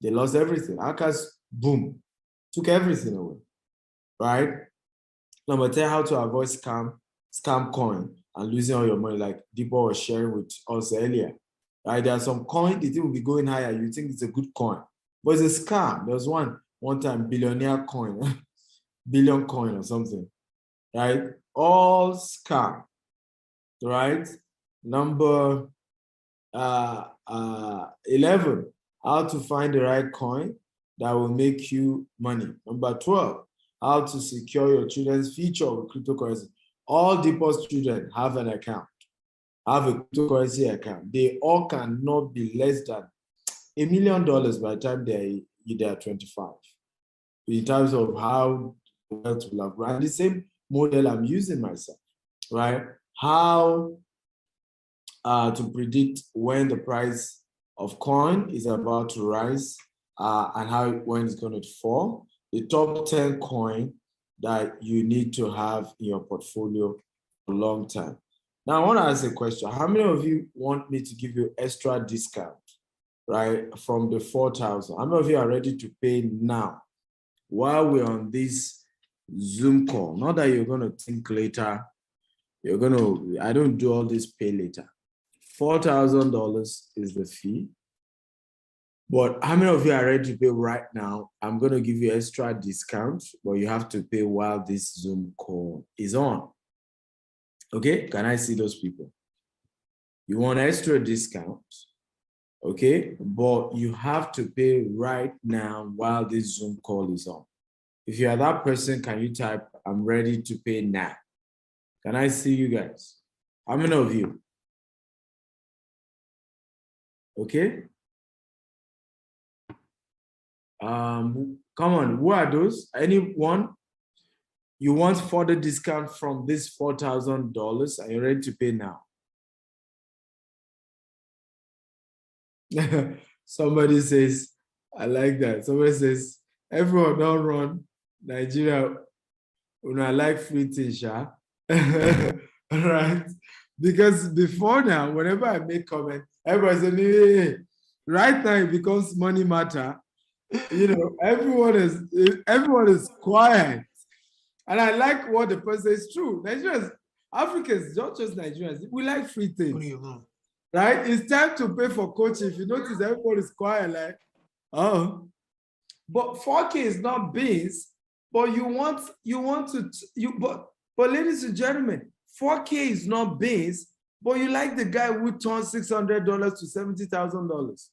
They lost everything. Hackers, boom, took everything away, right? Number 10, how to avoid scam coin and losing all your money, like Deepa was sharing with us earlier, right? There are some coin, the thing will be going higher, you think it's a good coin, but it's a scam. There was one time, billionaire coin, billion coin or something, right? All scam, right? Number 11, how to find the right coin that will make you money. Number 12, how to secure your children's future with cryptocurrency. All Deep's children have an account, have a cryptocurrency account. They all cannot be less than $1 million by the time they are 25. In terms of how wealth will have grown. And the same model I'm using myself, right? How to predict when the price of coin is about to rise and when it's going to fall. The top 10 coin that you need to have in your portfolio for a long time. Now, I want to ask a question. How many of you want me to give you extra discount, right, from the 4,000? How many of you are ready to pay now while we're on this Zoom call? Not that you're going to think later. I don't do all this pay later. $4,000 is the fee. But how many of you are ready to pay right now? I'm going to give you extra discount, but you have to pay while this Zoom call is on. Okay, can I see those people? You want extra discount, okay, but you have to pay right now while this Zoom call is on. If you are that person, can you type, I'm ready to pay now? Can I see you guys? How many of you? Okay. Come on, who are those? Anyone? You want further discount from this $4,000? Are you ready to pay now? Somebody says, I like that. Somebody says, everyone don't run Nigeria. When I like free things, yeah. Right? Because before now, whenever I make comment, everybody says, hey, right now it becomes money matter. You know, everyone is quiet. And I like what the person says. True. Nigerians, Africans, not just Nigerians, we like free things. Right? It's time to pay for coaching. If you notice, everybody's quiet, like, oh. But 4K is not beans, but but ladies and gentlemen, 4K is not beans, but you like the guy who turned $600 to $70,000.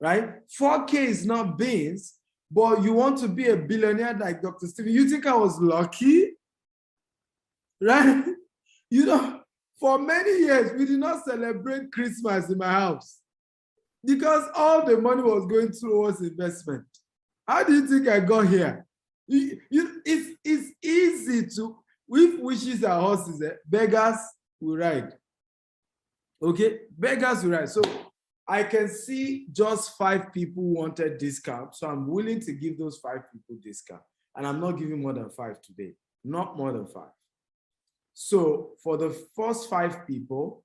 Right? 4K is not beans, but you want to be a billionaire like Dr. Stephen. You think I was lucky? Right? You know, for many years, we did not celebrate Christmas in my house because all the money was going towards investment. How do you think I got here? It's easy to, with wishes and horses, beggars will ride. Okay? Beggars will ride. So I can see just 5 people wanted discount. So I'm willing to give those 5 people discount. And I'm not giving more than 5 today. Not more than 5. So for the first 5 people,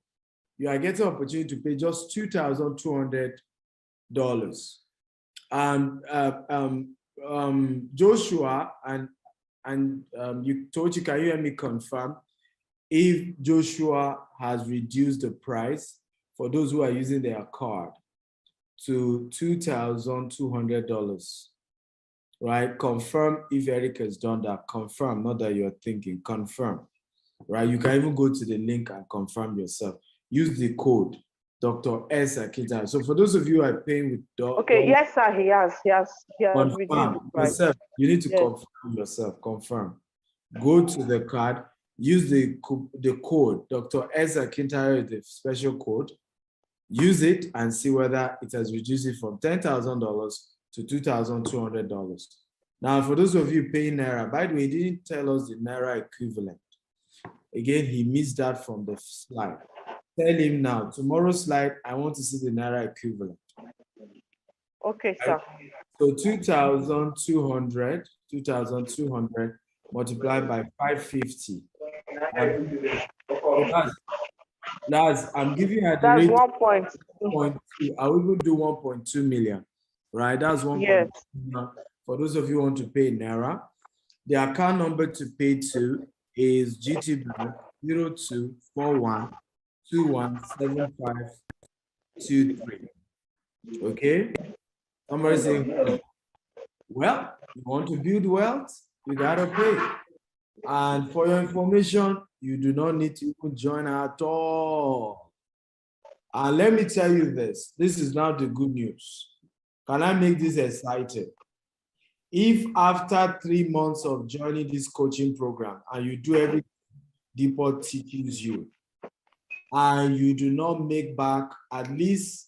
you are getting an opportunity to pay just $2,200. And Joshua and you can you hear me confirm if Joshua has reduced the price for those who are using their card to $2,200, right? Confirm if Eric has done that. Confirm, not that you're thinking, confirm, right? You can even go to the link and confirm yourself. Use the code, Dr. S. Akita. So for those of you who are paying with okay, yes, sir, he has confirm reduced the price. yourself. You need to confirm yourself, confirm. Go to the card, use the code, Dr. S. Akita, the special code. Use it and see whether it has reduced it from $10,000 to $2,200. Now, for those of you paying Naira, by the way, he didn't tell us the Naira equivalent. Again, he missed that from the slide. Tell him now, tomorrow's slide, I want to see the Naira equivalent. Okay, sir. So 2,200 multiplied by 550. I'm giving you at the rate 1.2. I will even do 1.2 million, right? That's 1.2 million. For those of you who want to pay in Naira, the account number to pay to is GT Bank 0241217523. Okay? Somebody saying, well, you want to build wealth, you gotta pay. And for your information, you do not need to even join at all. And let me tell you this is now the good news. Can I make this exciting? If after 3 months of joining this coaching program and you do everything Depot teaches you, and you do not make back at least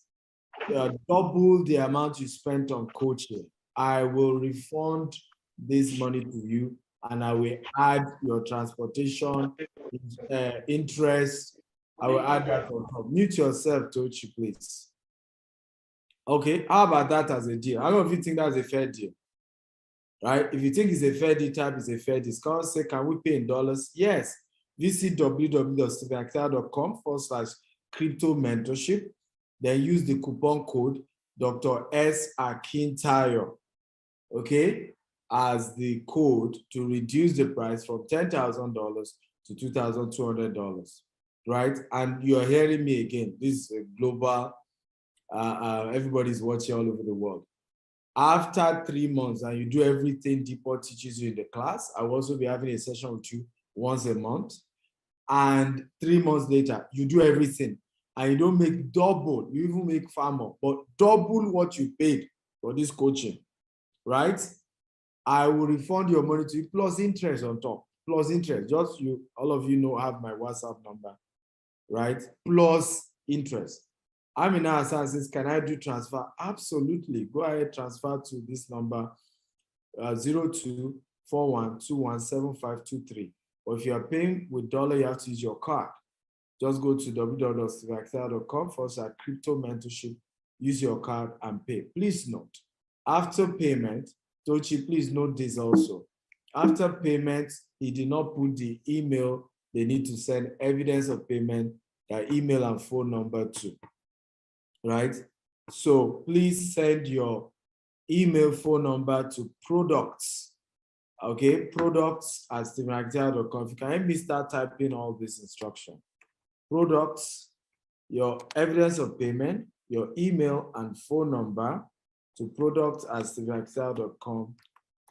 double the amount you spent on coaching, I will refund this money to you, and I will add your transportation, interest. I will add that on top. Mute yourself, Tochi, please. Okay, how about that as a deal? How many of you think that's a fair deal? Right? If you think it's a fair deal, type is a fair discount. Say, can we pay in dollars? Yes. Visit www.stephenacta.com/crypto mentorship. Then use the coupon code Dr. S. Akintayo, okay, as the code to reduce the price from $10,000 to $2,200, right? And you're hearing me again. This is a global, everybody's watching all over the world. After 3 months and you do everything Depot teaches you in the class, I will also be having a session with you once a month. And 3 months later, you do everything and you don't make double, you even make far more, but double what you paid for this coaching, right? I will refund your money to you plus interest on top, plus interest. Just you, all of you know, have my WhatsApp number, right? Plus interest. I'm in our says, can I do transfer? Absolutely. Go ahead, transfer to this number, 0241217523. Or if you are paying with dollar, you have to use your card. Just go to www.stephenacta.com/crypto mentorship, use your card and pay. Please note, after payment, Tochi, please note this also. After payment, he did not put the email they need to send evidence of payment, their email and phone number to, right? So please send your email, phone number to products, okay? products@stephenacta.com. If you can help me start typing all this instruction. Products, your evidence of payment, your email and phone number to products@stephenacta.com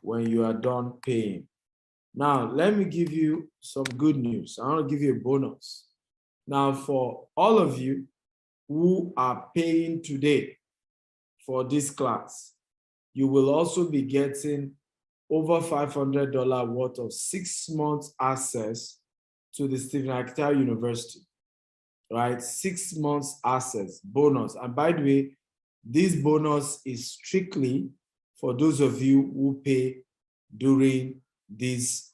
when you are done paying. Now, let me give you some good news. I want to give you a bonus. Now, for all of you who are paying today for this class, you will also be getting over $500 worth of 6 months access to the Stephen Acta University, right? 6 months access bonus. And by the way, this bonus is strictly for those of you who pay during this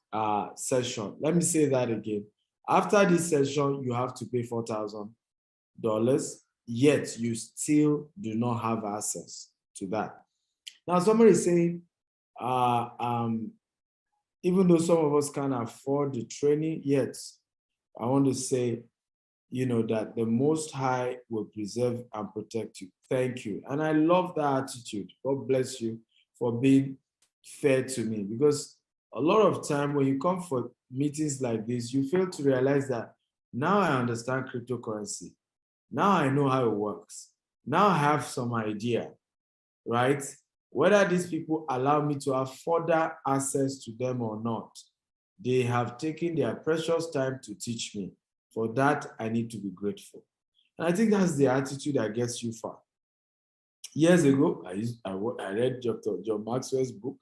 session. Let me say that again. After this session, you have to pay $4,000, yet you still do not have access to that. Now, somebody is saying, even though some of us can't afford the training, yet I want to say, you know, that the Most High will preserve and protect you. Thank you. And I love that attitude. God bless you for being fair to me, because a lot of time when you come for meetings like this, you fail to realize that now I understand cryptocurrency. Now I know how it works. Now I have some idea, right? Whether these people allow me to have further access to them or not, they have taken their precious time to teach me. For that, I need to be grateful. And I think that's the attitude that gets you far. Years ago, I read Dr. John Maxwell's book.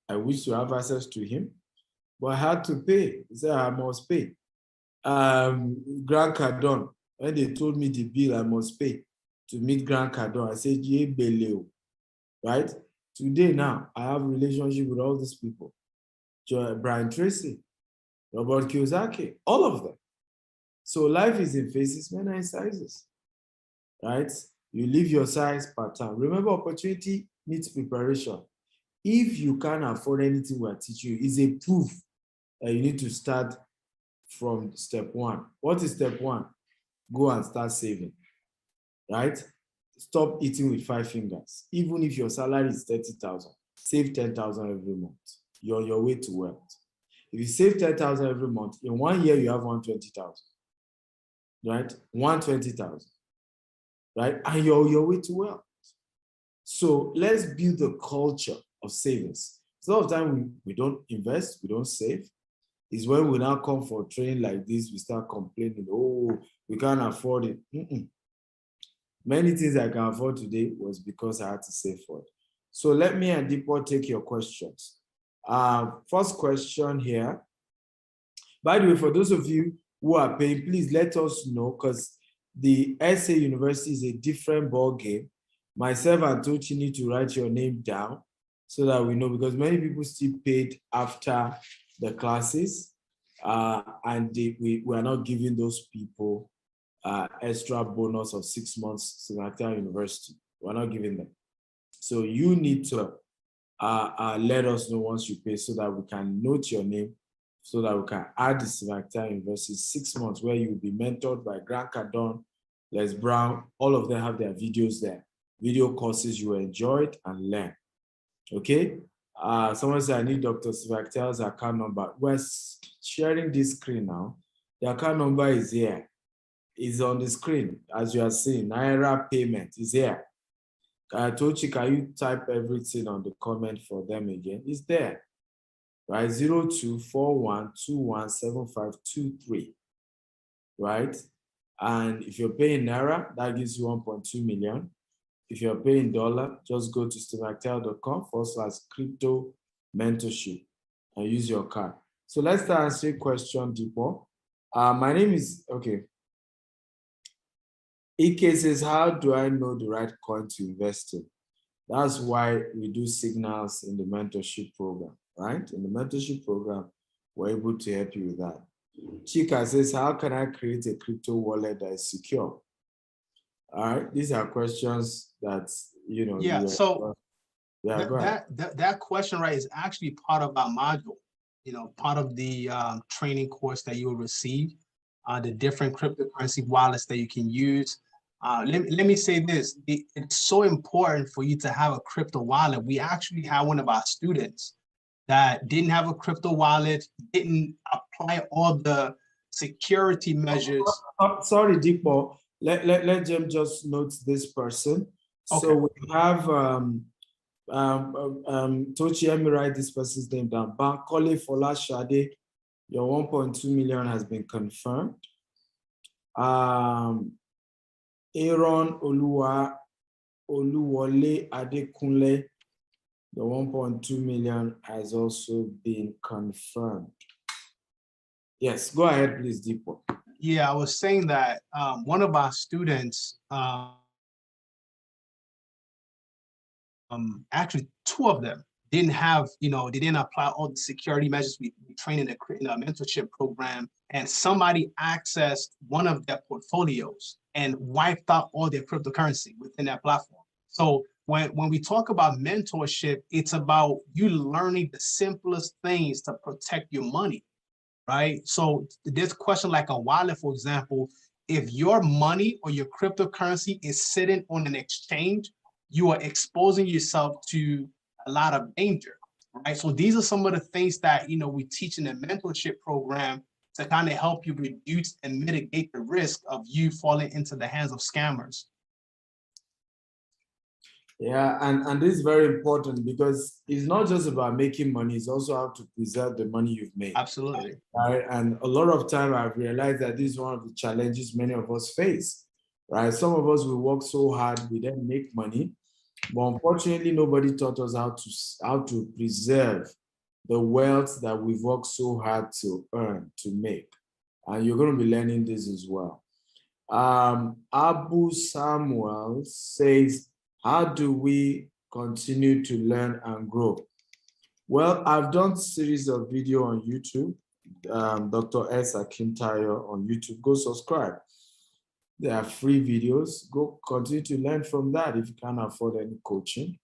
I wish to have access to him, but I had to pay. He said I must pay. Grant Cardone, when they told me the bill I must pay to meet Grant Cardone, I said, "Ye beleo," right? Today now, I have a relationship with all these people. Brian Tracy, Robert Kiyosaki, all of them. So life is in phases, men are in sizes, right? You live your size per time. Remember, opportunity needs preparation. If you can't afford anything we're teaching you, it's a proof that you need to start from step one. What is step one? Go and start saving, right? Stop eating with 5 fingers. Even if your salary is 30,000, save 10,000 every month. You're on your way to wealth. If you save 10,000 every month, in 1 year, you have 120,000, right? 120,000, right? And you're on your way to wealth. So let's build the culture of savings. So a lot of time we don't invest, we don't save. Is when we now come for training like this, we start complaining, oh, we can't afford it. Many things I can afford today was because I had to save for it. So let me and Deepo take your questions. First question here. By the way, for those of you who are paying, please let us know, because the SA University is a different ball game. Myself and Tochi need to write your name down so that we know, because many people still paid after the classes, and we are not giving those people extra bonus of 6 months Sinatra University. We're not giving them. So you need to let us know once you pay so that we can note your name, so that we can add the Sinatra University 6 months where you will be mentored by Grant Cardone, Les Brown. All of them have their videos there. Video courses you enjoyed and learn. Okay? Someone said, I need Dr. Sivaktel's account number. We're sharing this screen now. The account number is here. It's on the screen, as you are seeing. Naira payment is here. Tochi, can you type everything on the comment for them again? It's there, right? 0241217523, right? And if you're paying Naira, that gives you 1.2 million. If you're paying dollar, just go to stevactel.com/crypto mentorship and use your card. So let's start answering question, Deepo. My name is, okay. Ike says, how do I know the right coin to invest in? That's why we do signals in the mentorship program, right? In the mentorship program, we're able to help you with that. Chika says, how can I create a crypto wallet that is secure? All right, these are questions that, you know. Yeah, so yeah, go ahead. That question, right, is actually part of our module, part of the training course that you will receive, the different cryptocurrency wallets that you can use. Let me say this, it's so important for you to have a crypto wallet. We actually have one of our students that didn't have a crypto wallet, didn't apply all the security measures. Sorry, Deepo. Let Jim just note this person. Okay. So we have Tochi, let me write this person's name down. Bankole Folashade, your 1.2 million has been confirmed. Aaron Oluwole Adekunle, the 1.2 million has also been confirmed. Yes, go ahead, please, Deepo. Yeah, I was saying that one of our students, actually 2 of them didn't have, they didn't apply all the security measures we train in a mentorship program, and somebody accessed one of their portfolios and wiped out all their cryptocurrency within that platform. So when we talk about mentorship, it's about you learning the simplest things to protect your money, right? So this question, like a wallet, for example, if your money or your cryptocurrency is sitting on an exchange, you are exposing yourself to a lot of danger, right? So these are some of the things that, we teach in the mentorship program to kind of help you reduce and mitigate the risk of you falling into the hands of scammers. Yeah, and this is very important because it's not just about making money, it's also how to preserve the money you've made. Absolutely. Right? And a lot of time I've realized that this is one of the challenges many of us face, right? Some of us will work so hard, we then make money, but unfortunately nobody taught us how to preserve the wealth that we've worked so hard to earn, to make. And you're going to be learning this as well. Abu Samuel says, how do we continue to learn and grow? Well, I've done a series of video on YouTube, Dr. S. Akintayo on YouTube. Go subscribe. There are free videos. Go continue to learn from that if you can't afford any coaching.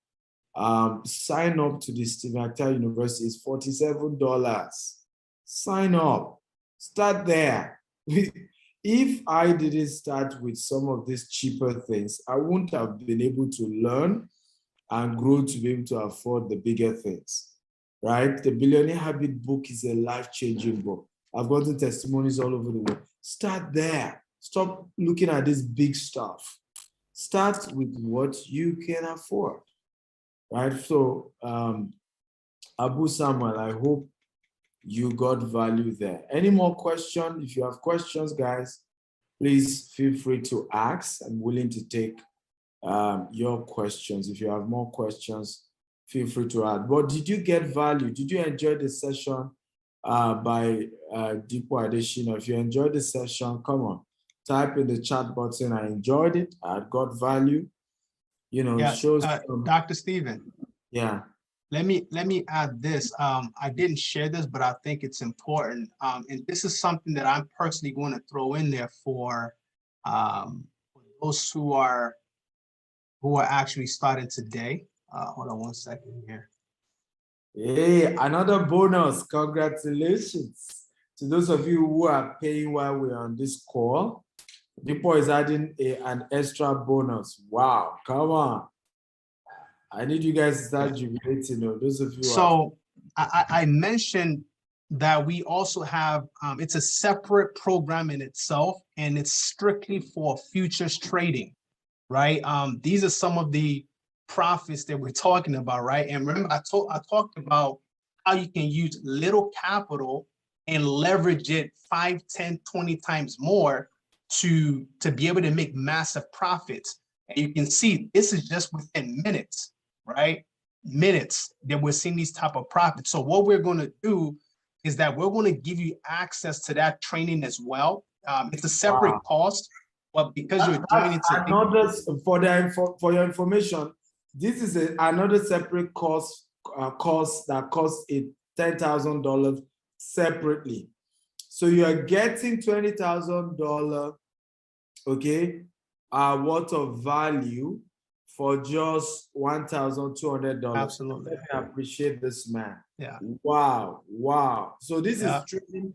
Sign up to the Stevactel University. It's $47. Sign up. Start there. If I didn't start with some of these cheaper things, I wouldn't have been able to learn and grow to be able to afford the bigger things, right? The Billionaire Habit book is a life-changing book. I've gotten testimonies all over the world. Start there. Stop looking at this big stuff. Start with what you can afford, right? So, Abu Samuel, I hope you got value there. Any more questions? If you have questions, guys, please feel free to ask. I'm willing to take your questions. If you have more questions, feel free to add. But did you get value? Did you enjoy the session by Dipo Adeshina? If you enjoyed the session, come on, type in the chat button, I enjoyed it, I got value. You know, Yes, it shows. Dr. Stephen. Yeah. Let me add this. I didn't share this, but I think it's important. And this is something that I'm personally going to throw in there for those who are actually starting today. Hold on one second here. Hey, another bonus. Congratulations to those of you who are paying while we're on this call. Dipo is adding an extra bonus. Wow, come on. I need you guys to start jubilating. Those of you. So I mentioned that we also have, it's a separate program in itself, and it's strictly for futures trading, right? These are some of the profits that we're talking about, right? And remember, I talked about how you can use little capital and leverage it 5, 10, 20 times more to be able to make massive profits. And you can see this is just within minutes, right? Minutes that we're seeing these type of profits. So what we're going to do is that we're going to give you access to that training as well. It's a separate cost, but because you're joining for your information, this is another separate cost that costs $10,000 separately. So you are getting $20,000, okay, worth of value for just $1,200. Absolutely. I appreciate this, man. Yeah. Wow. Wow. So this is trading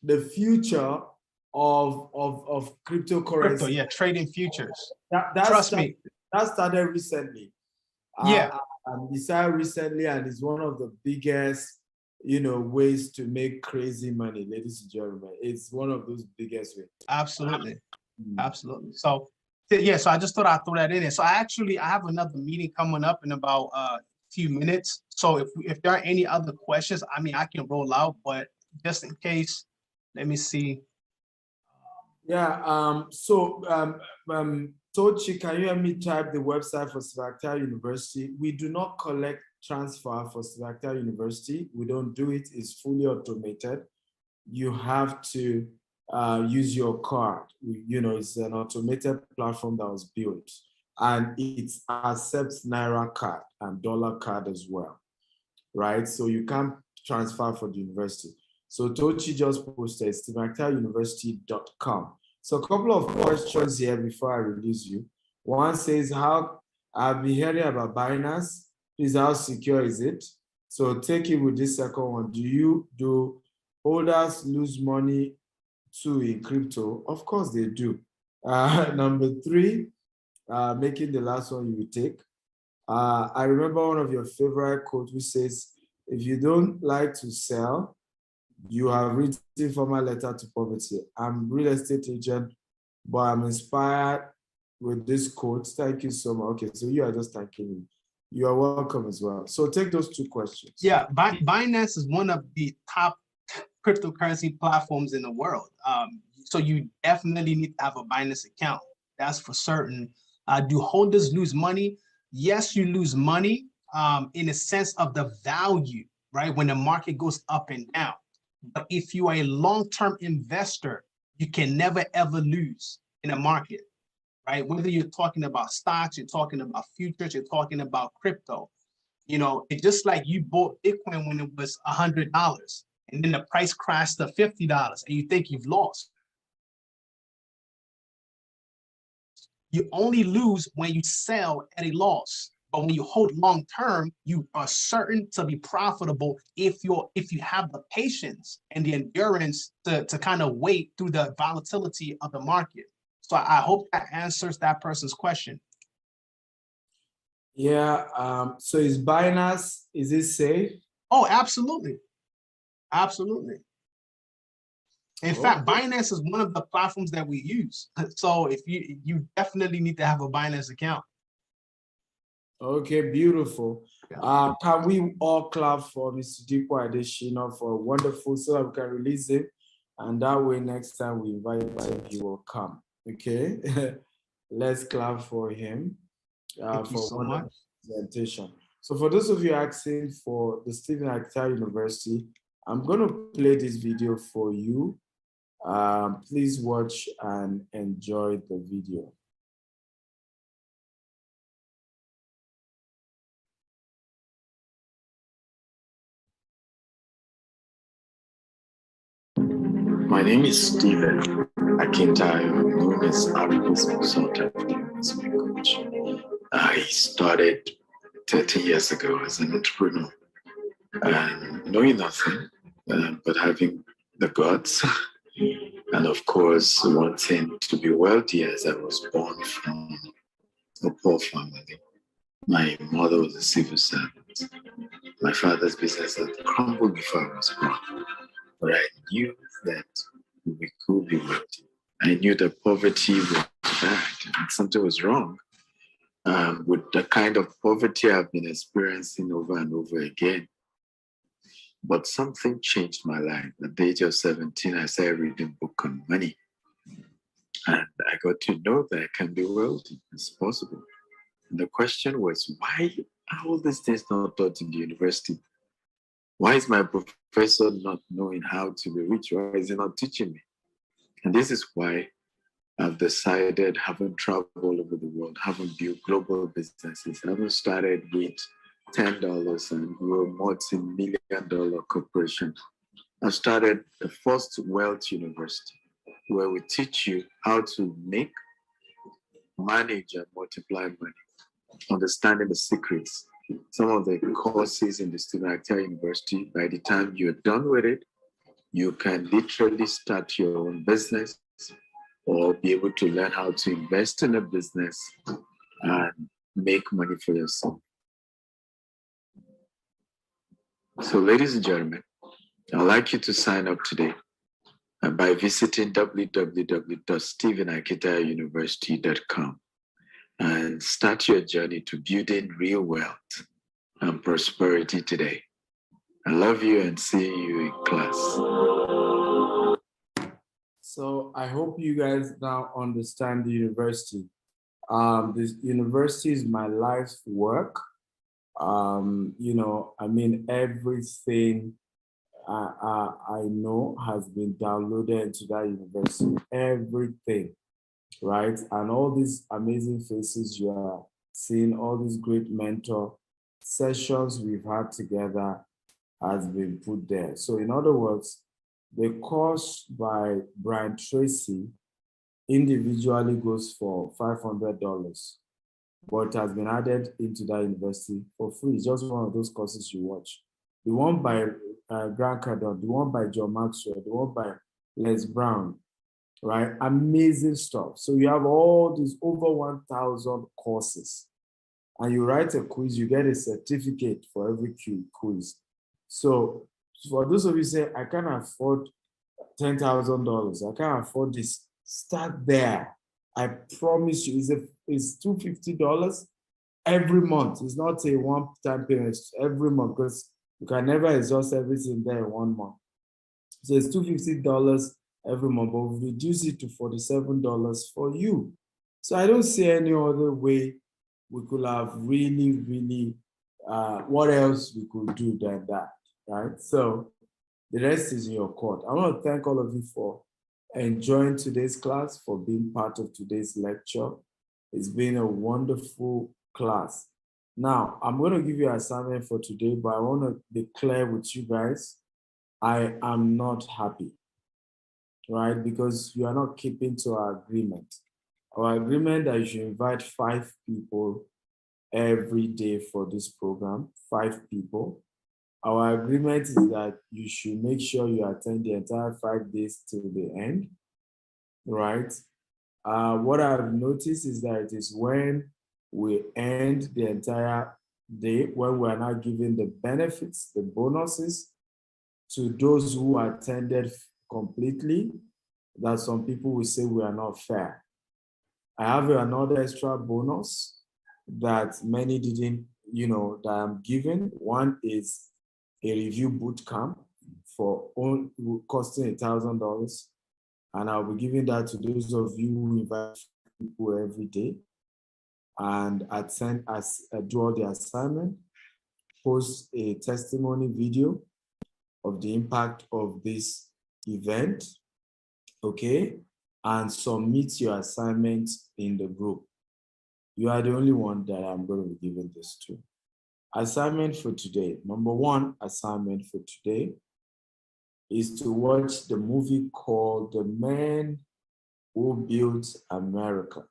the future of cryptocurrency. Crypto, yeah, trading futures. Trust me. That started recently. Yeah. It started recently, and it's one of the biggest, ways to make crazy money, ladies and gentlemen. It's one of those biggest ways. Absolutely. Absolutely. So yeah, so I just thought I'd throw that in there. So I have another meeting coming up in about a few minutes. So if there are any other questions, I mean, I can roll out, but just in case, let me see. Yeah, Tochi, can you help me type the website for Selecta University? We do not collect transfer for Selecta University. We don't do it. It's fully automated. You have to use your card. It's an automated platform that was built, and it accepts Naira card and dollar card as well, right? So you can't transfer for the university. So Tochi just posted StiMacTaUniversity.com. So a couple of questions here before I release you. One says, I've been hearing about Binance. Please, how secure is it? So take it with this second one. Do holders lose money too in crypto? Of course they do. Number 3, making the last one you will take. I remember one of your favorite quotes which says, if you don't like to sell, you have written formal letter to poverty. I'm real estate agent, but I'm inspired with this quote. Thank you so much. Okay, so you are just thanking me. You are welcome as well. So take those 2 questions. Yeah, Binance is one of the top cryptocurrency platforms in the world. So you definitely need to have a Binance account. That's for certain. Do holders lose money? Yes, you lose money in a sense of the value, right? When the market goes up and down. But if you are a long-term investor, you can never, ever lose in a market, right? Whether you're talking about stocks, you're talking about futures, you're talking about crypto. It's just like you bought Bitcoin when it was $100 and then the price crashed to $50 and you think you've lost. You only lose when you sell at a loss. But when you hold long term, you are certain to be profitable if you have the patience and the endurance to kind of wait through the volatility of the market. So I hope that answers that person's question. Yeah. So is Binance, is it safe? Oh, absolutely. Absolutely. In fact, Okay. Binance is one of the platforms that we use. So if you definitely need to have a Binance account. Okay, beautiful. Can we all clap for Mr. Dipo Adeshina for wonderful, so that we can release him, and that way next time we invite him, he will come. Okay, let's clap for him Thank you for so much. wonderful presentation. So for those of you asking for the Stephen Akita University, I'm going to play this video for you. Please watch and enjoy the video. My name is Stephen Akintayo, known as Africa's Consultant Investment Coach. I started 30 years ago as an entrepreneur, knowing nothing, but having the guts, and of course, wanting to be wealthy as I was born from a poor family. My mother was a civil servant. My father's business had crumbled before I was born, but I knew that we could be wealthy. I knew that poverty was bad and something was wrong with the kind of poverty I've been experiencing over and over again. But something changed my life. At the age of 17, I started reading a book on money. And I got to know that I can be wealthy. It's possible. And the question was, why are all these things not taught in the university? Why is my professor not knowing how to be rich? Why is he not teaching me? And this is why I've decided, having traveled all over the world, having built global businesses, having started with $10 and grew a multi-million-dollar corporation. I started the first wealth university where we teach you how to make, manage, and multiply money, understanding the secrets. Some of the courses in the Stephen Akita University, by the time you're done with it, you can literally start your own business or be able to learn how to invest in a business and make money for yourself. So, ladies and gentlemen, I'd like you to sign up today by visiting www.stephenakitauniversity.com and start your journey to building real wealth and prosperity today. I love you and see you in class. So I hope you guys now understand the university. This university is my life's work. You know, I mean, everything I know has been downloaded into that university, everything, right? And all these amazing faces you are seeing, all these great mentor sessions we've had together has been put there. So in other words, the course by Brian Tracy individually goes for $500, but has been added into that university for free. It's just one of those courses you watch. The one by Grant Cardone, the one by John Maxwell, the one by Les Brown, right? Amazing stuff. So you have all these over 1,000 courses, and you write a quiz, you get a certificate for every quiz. So for those of you say, I can't afford $10,000, I can't afford this, start there. I promise you, it's $250 every month. It's not a one-time payment, it's every month, because you can never exhaust everything there in 1 month. So it's $250 every month, but we reduce it to $47 for you. So I don't see any other way we could have really, what else we could do than that, right? So the rest is in your court. I want to thank all of you for enjoying today's class, for being part of today's lecture. It's been a wonderful class. Now, I'm going to give you an assignment for today, but I want to declare with you guys, I am not happy, right? Because you are not keeping to our agreement. Our agreement that you should invite 5 people every day for this program, 5 people. Our agreement is that you should make sure you attend the entire 5 days till the end, right? What I've noticed is that it is when we end the entire day when we are now giving the benefits, the bonuses to those who attended completely, that some people will say we are not fair. I have another extra bonus that many didn't, that I'm giving. One is a review boot camp for costing $1,000. And I'll be giving that to those of you who invite people every day and do all the assignment, post a testimony video of the impact of this event, okay? And submit your assignments in the group. You are the only one that I'm going to be giving this to. Assignment for today. Number one assignment for today is to watch the movie called The Man Who Built America.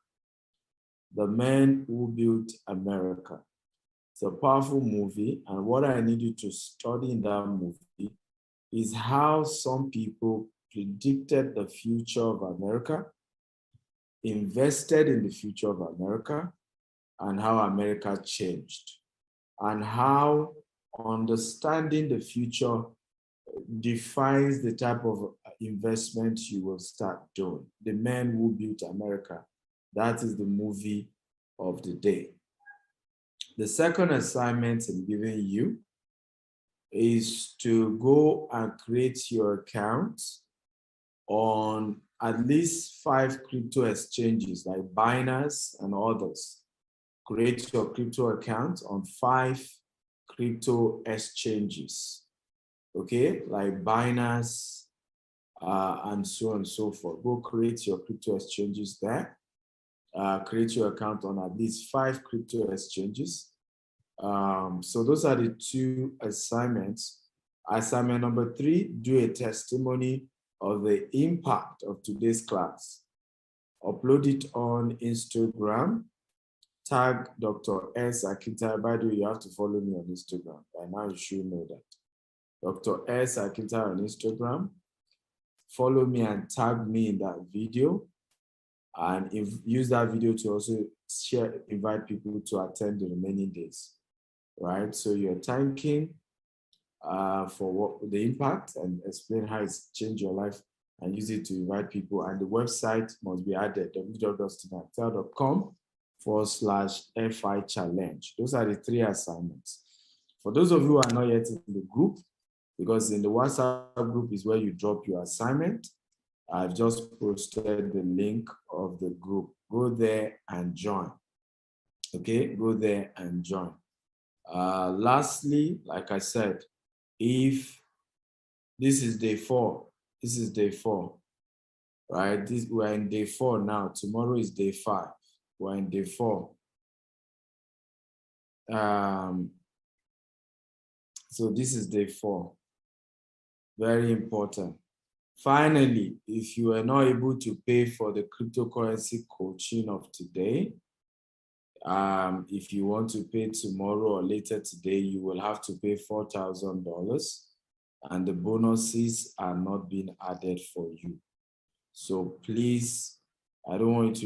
The Man Who Built America. It's a powerful movie, and what I need you to study in that movie is how some people predicted the future of America, invested in the future of America, and how America changed, and how understanding the future defines the type of investment you will start doing. The Man Who Built America. That is the movie of the day. The second assignment I'm giving you is to go and create your account on at least 5 crypto exchanges like Binance and others. Create your crypto account on 5 crypto exchanges, okay, like Binance and so on and so forth. Go create your crypto exchanges there. Create your account on at least 5 crypto exchanges. So those are the 2 assignments. Assignment number 3, do a testimony of the impact of today's class. Upload it on Instagram. Tag Dr. S. Akintayo. By the way, you have to follow me on Instagram. By now, you should know that. Dr. S. Akintayo on Instagram. Follow me and tag me in that video. And use that video to also invite people to attend the remaining days. Right? So you're thanking for the impact and explain how it's changed your life and use it to invite people. And the website must be added, www.stephaneactal.com/FI challenge. Those are the 3 assignments. For those of you who are not yet in the group, because in the WhatsApp group is where you drop your assignment, I've just posted the link of the group. Go there and join. Okay, go there and join. Lastly, like I said, if this is day 4, right? We're in day 4 now. Tomorrow is day 5. We're in day 4. So this is day 4. Very important. Finally, if you are not able to pay for the cryptocurrency coaching of today, if you want to pay tomorrow or later today, you will have to pay $4,000, and the bonuses are not being added for you. So please, I don't want you to